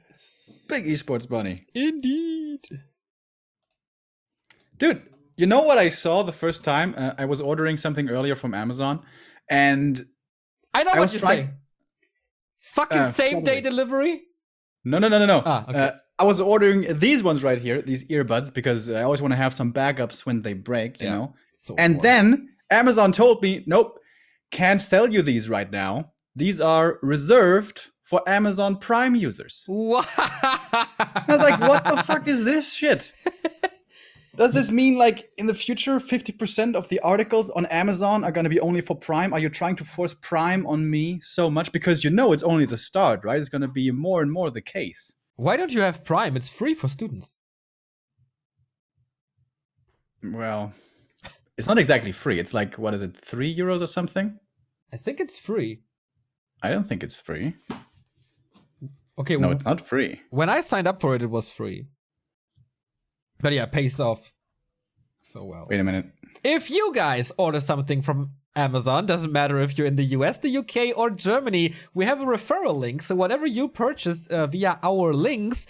Big esports money. Indeed. Dude, you know what I saw the first time? I was ordering something earlier from Amazon, and I know what you're saying. Fucking same-day delivery? No. Ah, okay. I was ordering these ones right here, these earbuds, because I always want to have some backups when they break, you know? So and then Amazon told me, nope, can't sell you these right now. These are reserved for Amazon Prime users. What? I was like, what the fuck is this shit? Does this mean, like, in the future, 50% of the articles on Amazon are going to be only for Prime? Are you trying to force Prime on me so much? Because it's only the start, right? It's going to be more and more the case. Why don't you have Prime? It's free for students. Well, it's not exactly free. It's like, what is it, €3 or something? I think it's free. I don't think it's free. Okay. No, it's not free. When I signed up for it, it was free. But yeah, it pays off so well. Wait a minute. If you guys order something from Amazon, doesn't matter if you're in the US, the UK, or Germany, we have a referral link. So whatever you purchase via our links,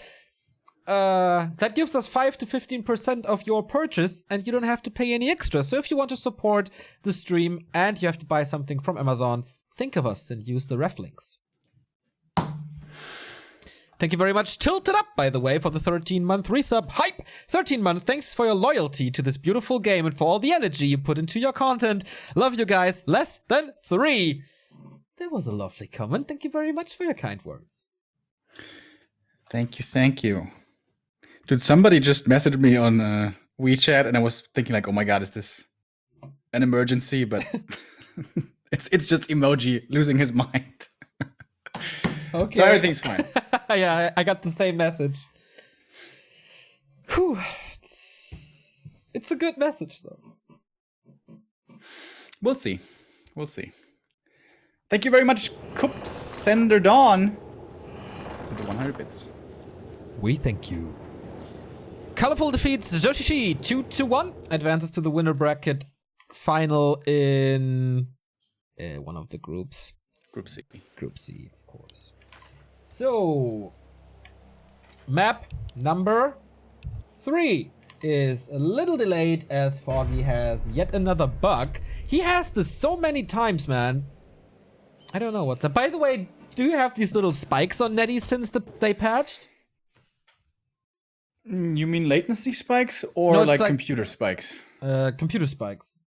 that gives us 5 to 15% of your purchase, and you don't have to pay any extra. So if you want to support the stream and you have to buy something from Amazon, think of us and use the ref links. Thank you very much, Tilted Up, by the way, for the 13-month resub. Hype! 13 months, thanks for your loyalty to this beautiful game and for all the energy you put into your content. Love you guys. Less than 3. That was a lovely comment. Thank you very much for your kind words. Thank you. Dude, somebody just messaged me on WeChat, and I was thinking like, oh my god, is this an emergency? But it's just emoji losing his mind. Okay. So everything's fine. Yeah, I got the same message. Whew. It's a good message, though. We'll see. Thank you very much, Coop Sender Dawn, for the 100 bits. We thank you. Colorful defeats Joshishi 2-1. Advances to the winner bracket final in one of the groups. Group C. Group C, of course. So, Map number 3 is a little delayed as Foggy has yet another bug. He has this so many times, man. I don't know what's up. By the way, do you have these little spikes on Netty since they patched? You mean latency spikes or No, like computer spikes? Computer spikes.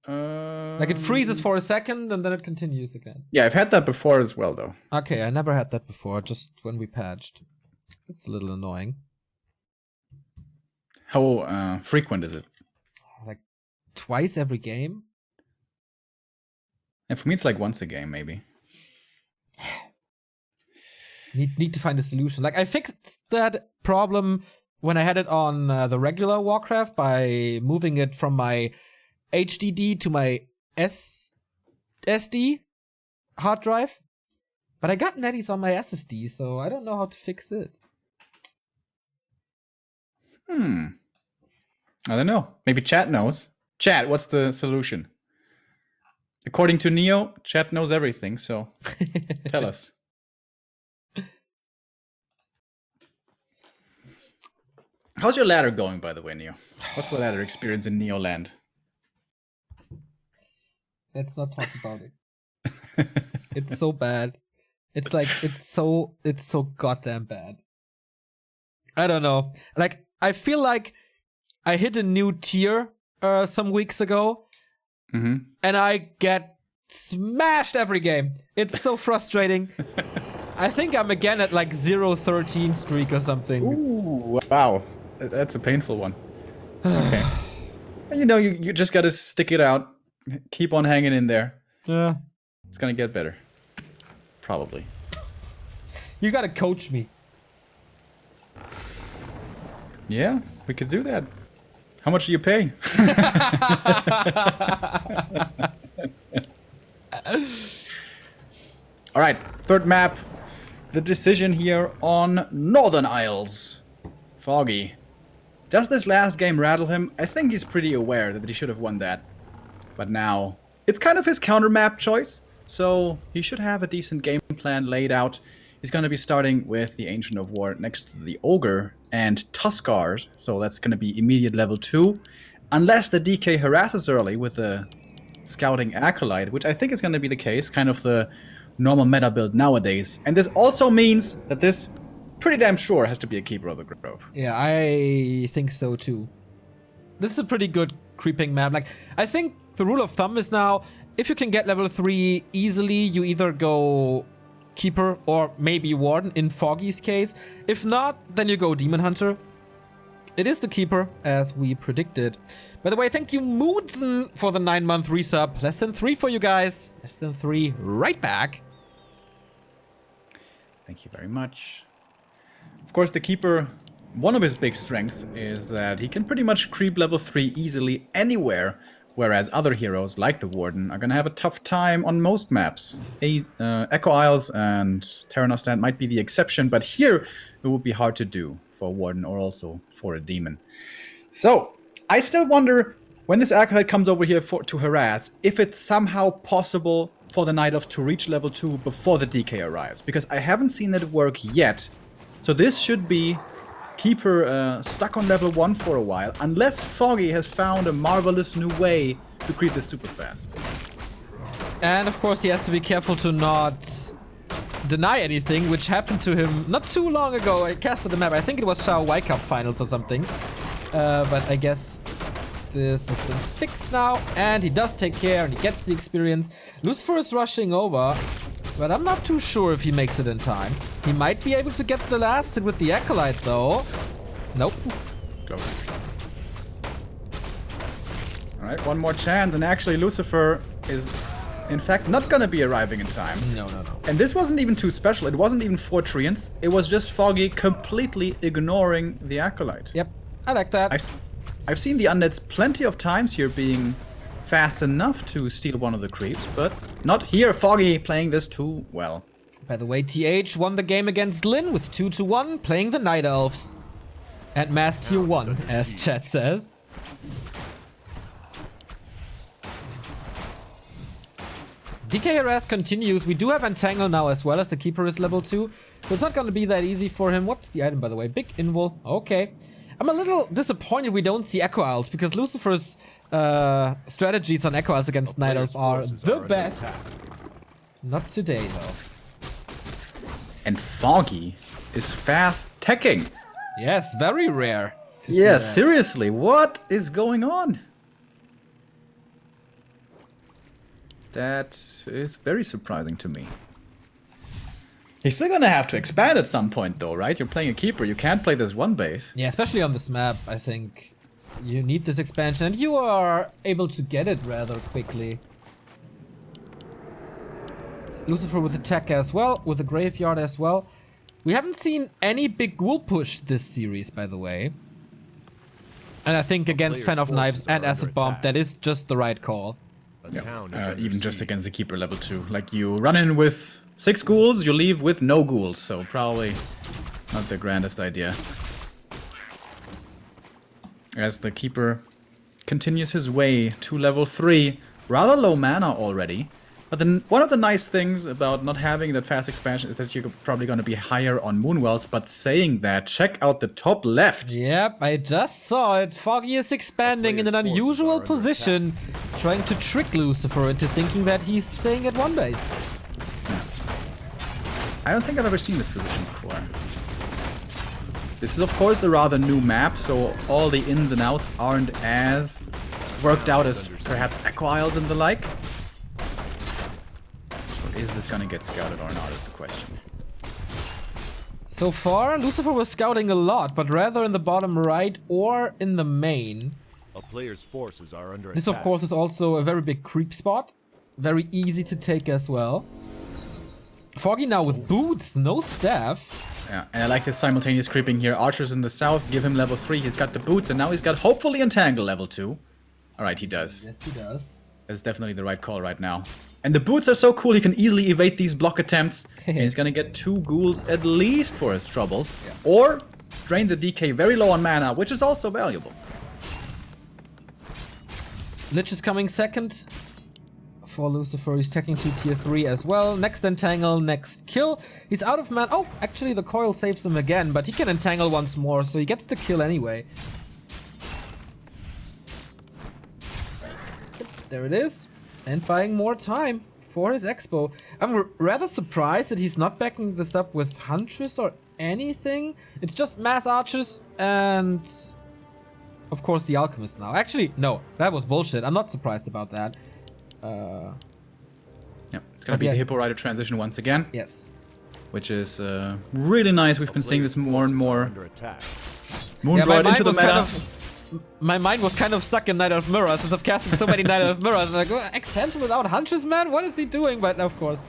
Like it freezes for a second and then it continues again. Yeah, I've had that before as well, though. Okay, I never had that before, just when we patched. It's a little annoying. How frequent is it? Like twice every game? And for me, it's like once a game, maybe. Need to find a solution. Like I fixed that problem when I had it on the regular Warcraft by moving it from my HDD to my SD hard drive. But I got netties on my SSD, so I don't know how to fix it. I don't know. Maybe chat knows. Chat, what's the solution? According to Neo, chat knows everything, so tell us. How's your ladder going, by the way, Neo? What's the ladder experience in Neo Land? Let's not talk about it. It's so bad. It's like it's so goddamn bad. I don't know. Like I feel like I hit a new tier some weeks ago, and I get smashed every game. It's so frustrating. I think I'm again at like 0-13 streak or something. Ooh, wow. That's a painful one. Okay. You know, you just gotta stick it out. Keep on hanging in there. Yeah. It's gonna get better. Probably. You gotta coach me. Yeah, we could do that. How much do you pay? All right, third map. The decision here on Northern Isles. Foggy. Does this last game rattle him? I think he's pretty aware that he should have won that. But now, it's kind of his counter map choice. So he should have a decent game plan laid out. He's going to be starting with the Ancient of War next to the Ogre and Tuskars. So that's going to be immediate level 2. Unless the DK harasses early with the Scouting Acolyte, which I think is going to be the case. Kind of the normal meta build nowadays. And this also means that this pretty damn sure has to be a Keeper of the Grove. Yeah, I think so too. This is a pretty good creeping map. Like, I think the rule of thumb is now, if you can get level 3 easily, you either go Keeper or maybe Warden in Foggy's case. If not, then you go Demon Hunter. It is the Keeper, as we predicted. By the way, thank you, Moodsen, for the 9-month resub. Less than 3 for you guys. Less than 3 right back. Thank you very much. Of course, the Keeper, one of his big strengths is that he can pretty much creep level 3 easily anywhere, whereas other heroes, like the Warden, are going to have a tough time on most maps. Echo Isles and Terra Nostra might be the exception, but here it would be hard to do for a Warden or also for a Demon. So, I still wonder, when this Acolyte comes over here to harass, if it's somehow possible for the Night Elf to reach level 2 before the DK arrives, because I haven't seen it work yet. So this should be Keeper stuck on level 1 for a while, unless Foggy has found a marvelous new way to creep this super fast. And of course he has to be careful to not deny anything, which happened to him not too long ago. I casted the map, I think it was Shao Y Cup finals or something. But I guess this has been fixed now, and he does take care and he gets the experience. Lucifer is rushing over, but I'm not too sure if he makes it in time. He might be able to get the last hit with the Acolyte, though. Nope. Close. Alright, one more chance, and actually Lucifer is, in fact, not gonna be arriving in time. No. And this wasn't even too special. It wasn't even 4 Treants. It was just Foggy completely ignoring the Acolyte. Yep, I like that. I've seen the Undeads plenty of times here being fast enough to steal one of the creeps, but not here. Foggy playing this too well. By the way, TH won the game against Lin with 2-1, playing the Night Elves. At Mass Tier 1, as chat says. DK harass continues. We do have Entangle now as well, as the Keeper is level 2. So it's not going to be that easy for him. What's the item, by the way? Big Invul. Okay. I'm a little disappointed we don't see Echo Owls, because Lucifer's strategies on Echo Owls against Night Elf are the best. Not today, though. And Foggy is fast teching. Yes, very rare. Yeah, seriously, what is going on? That is very surprising to me. He's still gonna have to expand at some point though, right? You're playing a Keeper, you can't play this one base. Yeah, especially on this map, I think you need this expansion, and you are able to get it rather quickly. Lucifer with attack as well, with a Graveyard as well. We haven't seen any big ghoul push this series, by the way. And I think against Fan of Knives and Acid Bomb, that is just the right call. Even just against the Keeper level 2. Like, you run in with 6 ghouls, you leave with no ghouls, so probably not the grandest idea. As the Keeper continues his way to level 3, rather low mana already. But then one of the nice things about not having that fast expansion is that you're probably going to be higher on Moonwells. But saying that, check out the top left. Yep, I just saw it. Foggy is expanding in an unusual position, trying to trick Lucifer into thinking that he's staying at one base. I don't think I've ever seen this position before. This is of course a rather new map, so all the ins and outs aren't as worked out as perhaps Echo Isles and the like. Is this gonna get scouted or not is the question. So far, Lucifer was scouting a lot, but rather in the bottom right or in the main. A player's forces are under This, attack. of course, is also a very big creep spot. Very easy to take as well. Foggy now with boots, no staff. Yeah, and I like this simultaneous creeping here. Archers in the south give him level 3. He's got the boots, and now he's got hopefully Entangle level 2. Alright, he does. Yes, he does. That's definitely the right call right now. And the boots are so cool, he can easily evade these block attempts. And he's gonna get 2 ghouls at least for his troubles. Yeah. Or drain the DK very low on mana, which is also valuable. Lich is coming second for Lucifer. He's taking to tier 3 as well. Next Entangle, next kill. He's out of mana. Oh, actually the coil saves him again, but he can Entangle once more, so he gets the kill anyway. There it is. And buying more time for his expo. I'm rather surprised that he's not backing this up with Huntress or anything. It's just mass archers and of course the Alchemist now. Actually, no, that was bullshit. I'm not surprised about that. Yeah, it's gonna be the Hippo Rider transition once again. Yes. Which is really nice. We've been seeing this more and more. Under attack. Moonbright into the meta. My mind was kind of stuck in Night Elf Mirrors, since I've casted so many Night Elf Mirrors. Like, oh, expansion without Huntress, man? What is he doing? But of course,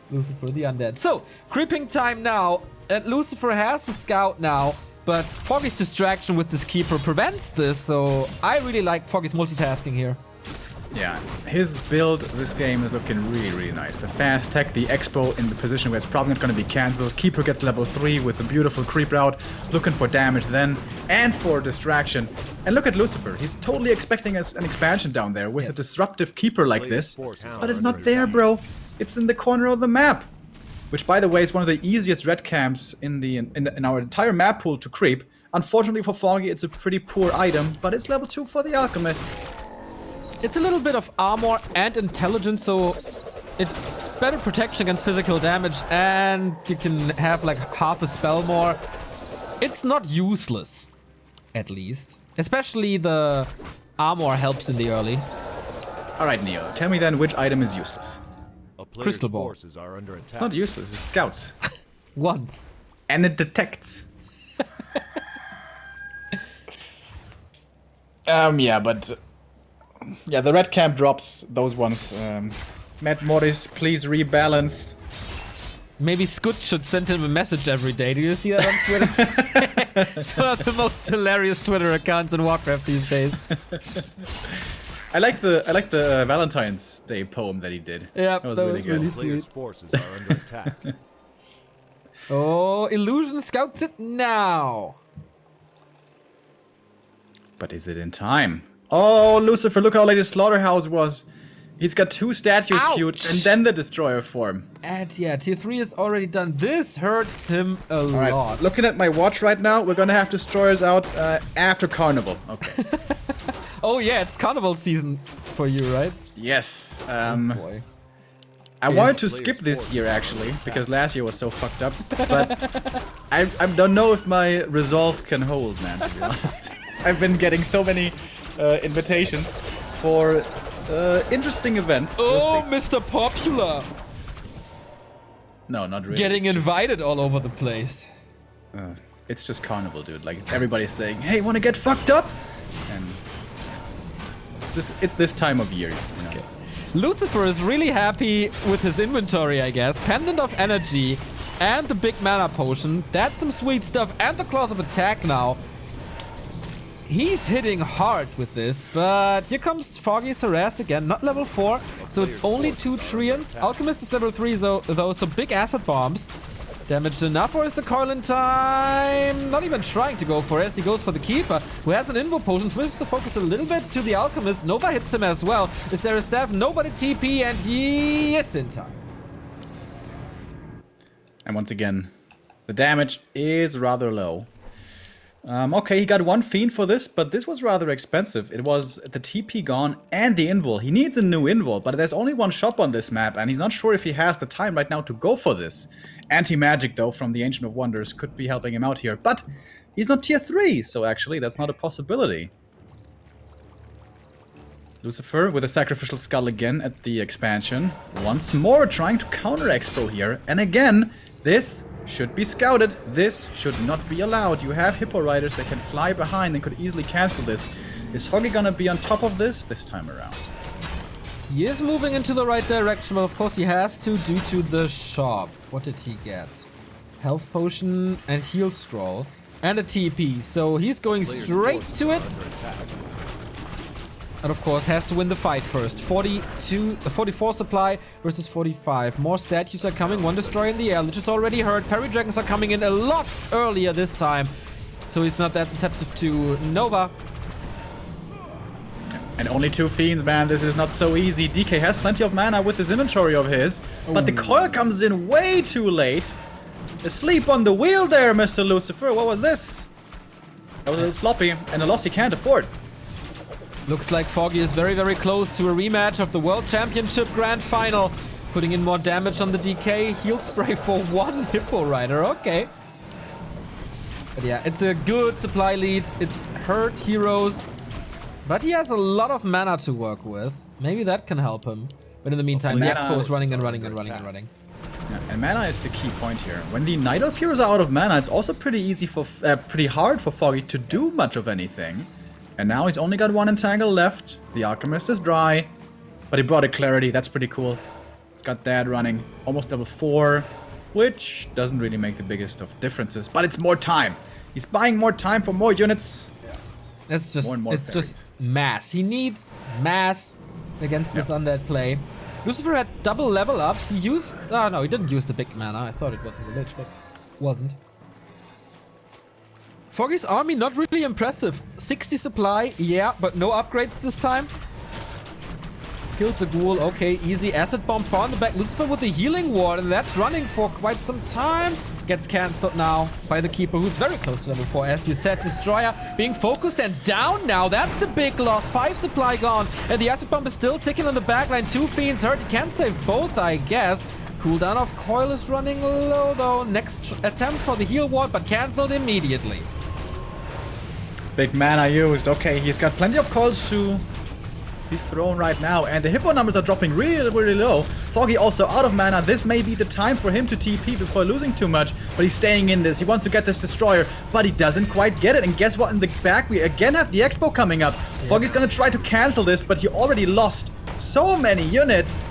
Lucifer the Undead. So, creeping time now. Lucifer has the scout now, but Foggy's distraction with this Keeper prevents this, so I really like Foggy's multitasking here. Yeah, his build this game is looking really, really nice. The fast tech, the expo in the position where it's probably not going to be cancelled. Keeper gets level 3 with a beautiful creep route, looking for damage then, and for distraction. And look at Lucifer, he's totally expecting an expansion down there with a disruptive Keeper like this. But it's not there, bro. It's in the corner of the map. Which, by the way, is one of the easiest red camps in our entire map pool to creep. Unfortunately for Foggy, it's a pretty poor item, but it's level 2 for the Alchemist. It's a little bit of armor and intelligence, so it's better protection against physical damage, and you can have like half a spell more. It's not useless, at least. Especially the armor helps in the early. Alright, Neo, tell me then which item is useless. Crystal Ball. Forces are under attack. It's not useless, it scouts. Once. And it detects. Yeah, but... yeah, the red camp drops those ones. Matt Morris, please rebalance. Maybe Scoot should send him a message every day. Do you see that on Twitter? It's one of the most hilarious Twitter accounts in Warcraft these days. I like the Valentine's Day poem that he did. Yeah, that was really good. Really Players' sweet. forces are under attack. Oh, Illusion scouts it now. But is it in time? Oh, Lucifer, look how late his slaughterhouse was. He's got 2 statues queued and then the destroyer form. And yeah, tier 3 is already done. This hurts him a Alright, lot. looking at my watch right now, we're gonna have destroyers out after Carnival. Okay. Oh yeah, it's carnival season for you, right? Yes. Boy. I wanted to skip this year actually, because last year was so fucked up. But I don't know if my resolve can hold, man, to be honest. I've been getting so many invitations for interesting events. Oh, Mr. Popular! No, not really. Getting It's just- invited all over the place. It's just Carnival, dude. Like, everybody's saying, hey, wanna get fucked up? And it's this time of year, you know. Okay. Lucifer is really happy with his inventory, I guess. Pendant of Energy and the big mana potion. That's some sweet stuff. And the Claws of Attack now. He's hitting hard with this, but here comes Foggy's Harass again. Not level 4, so it's only 2 Treants. Alchemist is level 3 though, so big acid bombs. Damage enough, or is the coil in time? Not even trying to go for it. He goes for the Keeper, who has an Invo Potion. Twists the focus a little bit to the Alchemist. Nova hits him as well. Is there a staff? Nobody TP, and he is in time. And once again, the damage is rather low. Okay, he got 1 Fiend for this, but this was rather expensive. It was the TP gone and the Invul. He needs a new Invul, but there's only 1 shop on this map, and he's not sure if he has the time right now to go for this. Anti-magic, though, from the Ancient of Wonders could be helping him out here, but he's not tier 3, so actually that's not a possibility. Lucifer with a Sacrificial Skull again at the expansion. Once more trying to counter Expo here, and again, this should be scouted. This should not be allowed. You have Hippo Riders that can fly behind and could easily cancel this. Is Foggy gonna be on top of this time around? He is moving into the right direction, but of course he has to due to the shop. What did he get? Health potion and heal scroll and a TP. So he's going straight to it. And of course has to win the fight first. 44 supply versus 45. More statues are coming. 1 destroyer in the air. Lich is already hurt. Fairy dragons are coming in a lot earlier this time. So he's not that susceptible to Nova. And only 2 Fiends, man. This is not so easy. DK has plenty of mana with his inventory of his. But the coil comes in way too late. Asleep on the wheel there, Mr. Lucifer. What was this? That was a little sloppy. And a loss he can't afford. Looks like Foggy is very, very close to a rematch of the World Championship Grand Final. Putting in more damage on the DK. Heal spray for 1 Hippo Rider. Okay. But yeah, it's a good supply lead. It's hurt heroes. But he has a lot of mana to work with. Maybe that can help him. But in the meantime, the Expo is running and running and running and running. Yeah, and mana is the key point here. When the Night Elf heroes are out of mana, it's also pretty hard for Foggy to do much of anything. And now he's only got 1 Entangle left. The Alchemist is dry. But he brought a Clarity. That's pretty cool. He's got that running. Almost level 4. Which doesn't really make the biggest of differences. But it's more time. He's buying more time for more units. It's just, More it's fairies. just mass. He needs mass against this undead play. Lucifer had double level ups. He used... Oh, no, he didn't use the big mana. I thought it was in the Lich, but wasn't. Foggy's army, not really impressive. 60 supply, yeah, but no upgrades this time. Kills the ghoul, okay, easy. Acid bomb far in the back. Lucifer with the healing ward, and that's running for quite some time. Gets cancelled now by the Keeper, who's very close to level 4. As you said, Destroyer being focused and down now. That's a big loss. 5 supply gone, and the Acid bomb is still ticking on the backline. 2 Fiends hurt. He can save both, I guess. Cooldown of Coil is running low, though. Next attempt for the heal ward, but cancelled immediately. Big mana used. Okay, he's got plenty of calls to be thrown right now. And the Hippo numbers are dropping really, really low. Foggy also out of mana. This may be the time for him to TP before losing too much. But he's staying in this. He wants to get this Destroyer. But he doesn't quite get it. And guess what? In the back, we again have the Expo coming up. Yeah. Foggy's gonna try to cancel this. But he already lost so many units.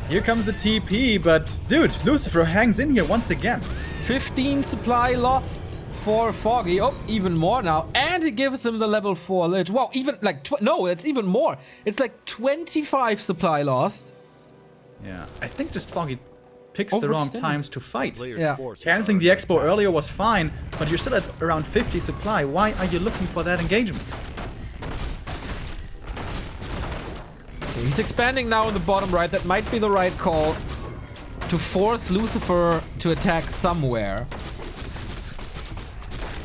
Here comes the TP. But dude, Lucifer hangs in here once again. 15 supply lost for Foggy. Oh, even more now. And he gives him the level 4 Lich. Wow, even like... no, it's even more. It's like 25 supply lost. Yeah, I think just Foggy picks the wrong times to fight. Yeah. Canceling the Expo earlier was fine, but you're still at around 50 supply. Why are you looking for that engagement? He's expanding now in the bottom right. That might be the right call to force Lucifer to attack somewhere.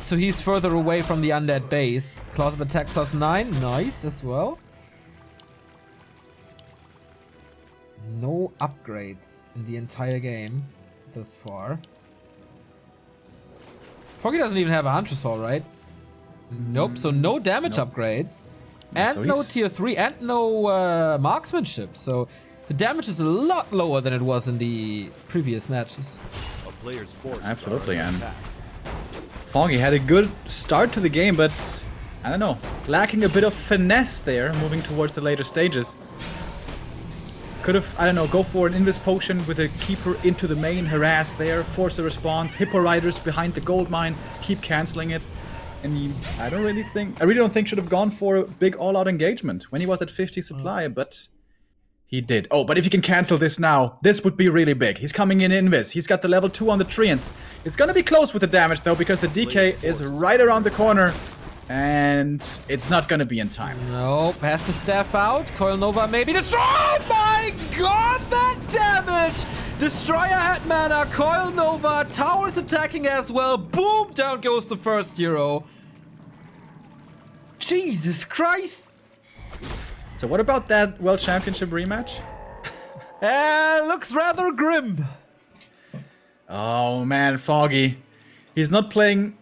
So he's further away from the undead base. Clause of attack +9. Nice as well. No upgrades in the entire game thus far. Foggy doesn't even have a Huntress Hall, right? Nope, so no damage upgrades. And so no he's- tier 3 and no marksmanship. So the damage is a lot lower than it was in the previous matches. A player's forces Absolutely, are under and attack. Foggy had a good start to the game, but I don't know, lacking a bit of finesse there, moving towards the later stages. Could have, I don't know, go for an Invis potion with a keeper into the main, harass there, force a response, Hippo Riders behind the gold mine, keep canceling it. And I really don't think should have gone for a big all-out engagement when he was at 50 supply, but he did. Oh, but if he can cancel this now, this would be really big. He's coming in Invis. He's got the level 2 on the Treants. It's gonna be close with the damage though, because the DK is right around the corner. And it's not gonna be in time. Nope, has the staff out. Coil Nova maybe destroy. Oh my god, that damage! Destroyer had mana, Coil Nova, towers attacking as well. Boom, down goes the first hero. Jesus Christ! So what about that World Championship rematch? Looks rather grim. Oh man, Foggy. He's not playing...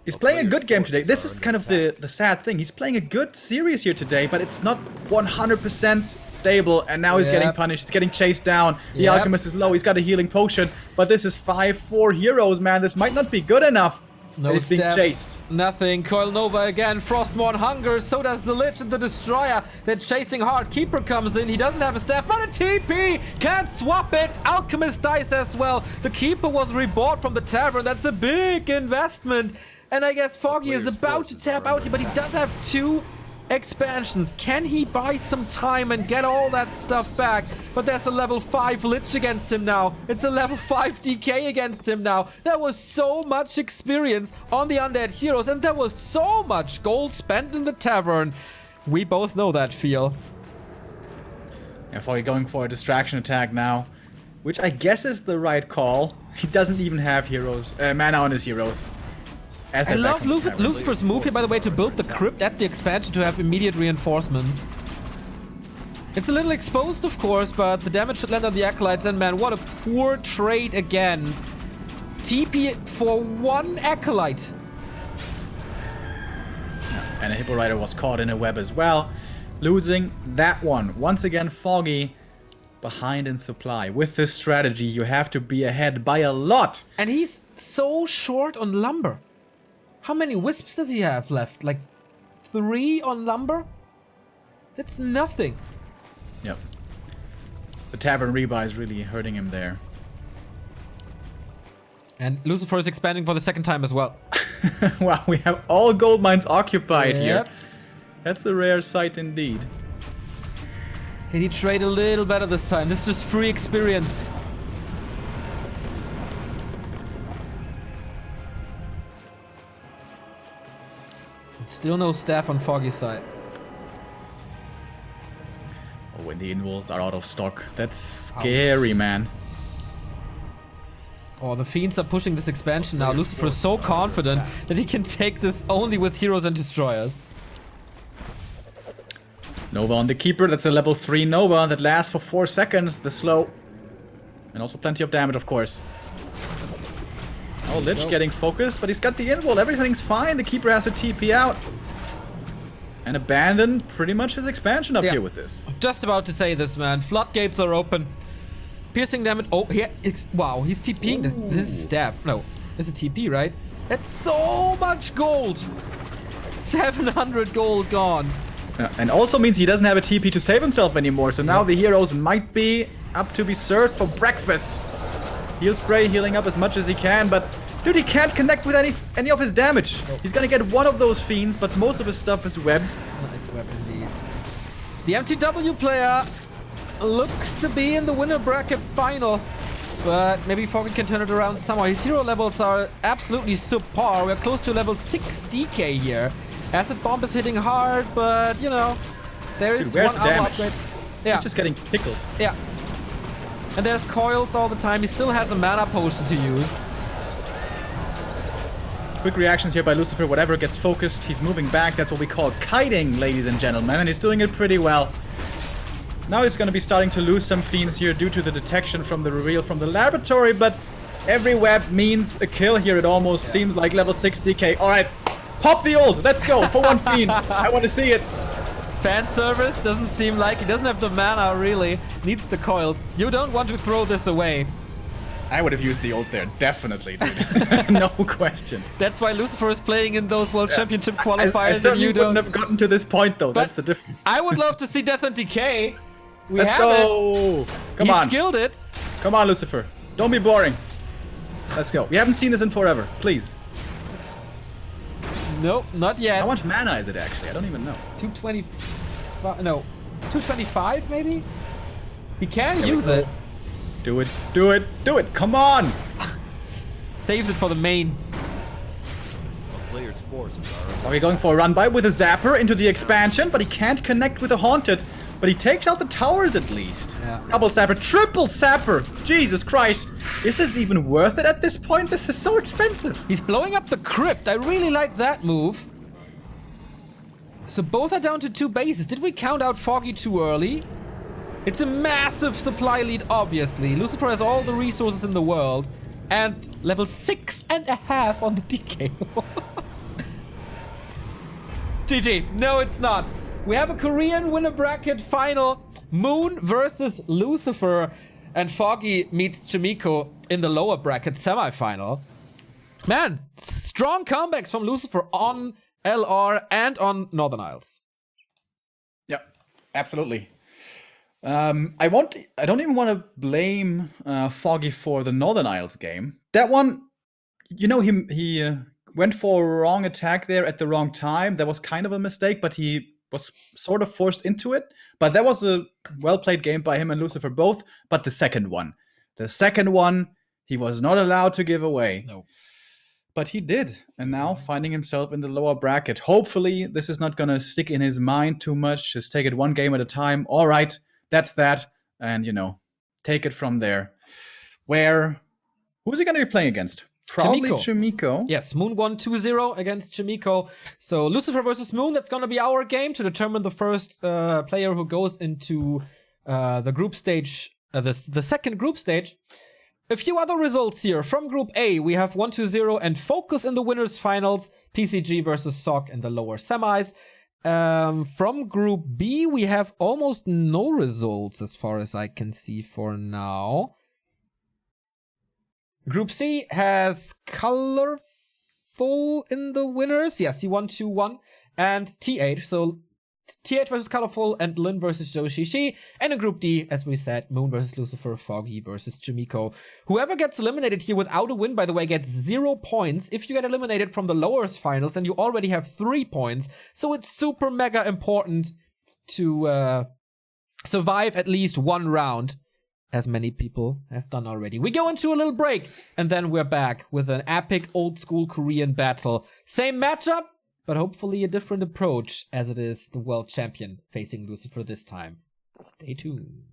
He's playing a good game today. This is kind of the sad thing. He's playing a good series here today, but it's not 100% stable, and now he's getting punished. He's getting chased down. The Alchemist is low. He's got a healing potion, but this is 5-4 heroes, man. This might not be good enough. No He's being step, chased. Nothing. Coil Nova again. Frostmourne hungers. So does the Lich and the Destroyer. They're chasing hard. Keeper comes in. He doesn't have a staff, but a TP. Can't swap it. Alchemist dies as well. The Keeper was rebought from the Tavern. That's a big investment. And I guess Foggy is about to tap out here, but he does have 2 expansions. Can he buy some time and get all that stuff back? But there's a level 5 Lich against him now. It's a level 5 DK against him now. There was so much experience on the undead heroes, and there was so much gold spent in the Tavern. We both know that feel. Yeah, Foggy going for a distraction attack now, which I guess is the right call. He doesn't even have heroes, mana on his heroes. I love Lucifer's move here, by the way, to build the crypt at the expansion to have immediate reinforcements. It's a little exposed, of course, but the damage should land on the Acolytes, and man, what a poor trade again. TP for 1 Acolyte. And a Hippo Rider was caught in a web as well, losing that one. Once again, Foggy behind in supply. With this strategy, you have to be ahead by a lot. And he's so short on lumber. How many wisps does he have left? Like 3 on lumber? That's nothing. Yep. The Tavern rebuy is really hurting him there. And Lucifer is expanding for the 2nd time as well. Wow, we have all gold mines occupied here. Yep. That's a rare sight indeed. Can he trade a little better this time? This is just free experience. Still no staff on Foggy's side. Oh, when the invulns are out of stock. That's scary, man. Oh, the Fiends are pushing this expansion now. Lucifer is so confident that he can take this only with heroes and destroyers. Nova on the Keeper. That's a level 3 Nova that lasts for 4 seconds. The slow. And also plenty of damage, of course. Oh, Lich getting focused, but he's got the invul. Everything's fine. The Keeper has a TP out. And abandon pretty much his expansion up here with this. Just about to say this, man. Floodgates are open. Piercing damage. Oh, here. Wow, he's TPing. This is staff. No, it's a TP, right? That's so much gold. 700 gold gone. And also means he doesn't have a TP to save himself anymore. So now the heroes might be up to be served for breakfast. Heal spray, healing up as much as he can, but dude, he can't connect with any of his damage. He's gonna get one of those fiends, but most of his stuff is webbed. Nice web indeed. The MTW player looks to be in the winner bracket final, but maybe Foggy can turn it around somehow. His hero levels are absolutely subpar. We're close to level 6 DK here. Acid Bomb is hitting hard, but you know, there is Dude, where's one the damage? upgrade. Yeah. He's just getting tickled. Yeah. And there's coils all the time. He still has a mana potion to use. Quick reactions here by Lucifer. Whatever gets focused, he's moving back. That's what we call kiting, ladies and gentlemen. And he's doing it pretty well. Now he's going to be starting to lose some fiends here due to the detection from the reveal from the laboratory. But every web means a kill here. It almost seems like level 6 DK. Alright, pop the ult. Let's go for one fiend. I want to see it. Fan service doesn't seem like he doesn't have the mana really. Needs the coils. You don't want to throw this away. I would have used the ult there, definitely, dude. No question. That's why Lucifer is playing in those World Championship I qualifiers and certainly you don't. wouldn't have gotten to this point, though. But That's the difference. I would love to see Death and Decay. Let's go. Come He on. skilled it. Come on, Lucifer. Don't be boring. Let's go. We haven't seen this in forever. Please. Nope, not yet. How much mana is it, actually? I don't even know. 225. No, 225 maybe? He can There we use go. it. Do it. Do it. Do it. Come on. Saves it for the main. A player's forces are under Are we going for a run by with a zapper into the expansion? But he can't connect with the haunted. But he takes out the towers at least. Yeah. Double zapper. Triple zapper. Jesus Christ. Is this even worth it at this point? This is so expensive. He's blowing up the crypt. I really like that move. So both are down to 2 bases. Did we count out Foggy too early? It's a massive supply lead, obviously. Lucifer has all the resources in the world. And level 6.5 on the DK. GG. No, it's not. We have a Korean winner bracket final. Moon versus Lucifer. And Foggy meets Chimiko in the lower bracket semifinal. Man, strong comebacks from Lucifer on LR and on Northern Isles. Yeah, absolutely. I don't even want to blame Foggy for the Northern Isles game. That one, you know, he went for a wrong attack there at the wrong time. That was kind of a mistake, but he was sort of forced into it. But that was a well-played game by him and Lucifer both. But the second one, he was not allowed to give away. No. But he did, and now finding himself in the lower bracket. Hopefully, this is not going to stick in his mind too much. Just take it one game at a time. All right, that's that. And, you know, take it from there. Who's he going to be playing against? Probably Chimiko. Yes, Moon won 2-0 against Chimiko. So Lucifer versus Moon, that's going to be our game to determine the first player who goes into the group stage, the second group stage. A few other results here. From Group A, we have 1-0 and Focus in the winners finals. PCG versus SOC in the lower semis. From Group B, we have almost no results as far as I can see for now. Group C has Colorful in the winners. Yes, he won 2-1. And TH, so TH versus Colorful and Lin versus Yoshishi. And in Group D, as we said, Moon versus Lucifer, Foggy versus Chimiko. Whoever gets eliminated here without a win, by the way, gets 0 points. If you get eliminated from the lowest finals, then you already have 3 points. So it's super mega important to survive at least one round, as many people have done already. We go into a little break, and then we're back with an epic old school Korean battle. Same matchup, but hopefully a different approach, as it is the world champion facing Lucifer this time. Stay tuned.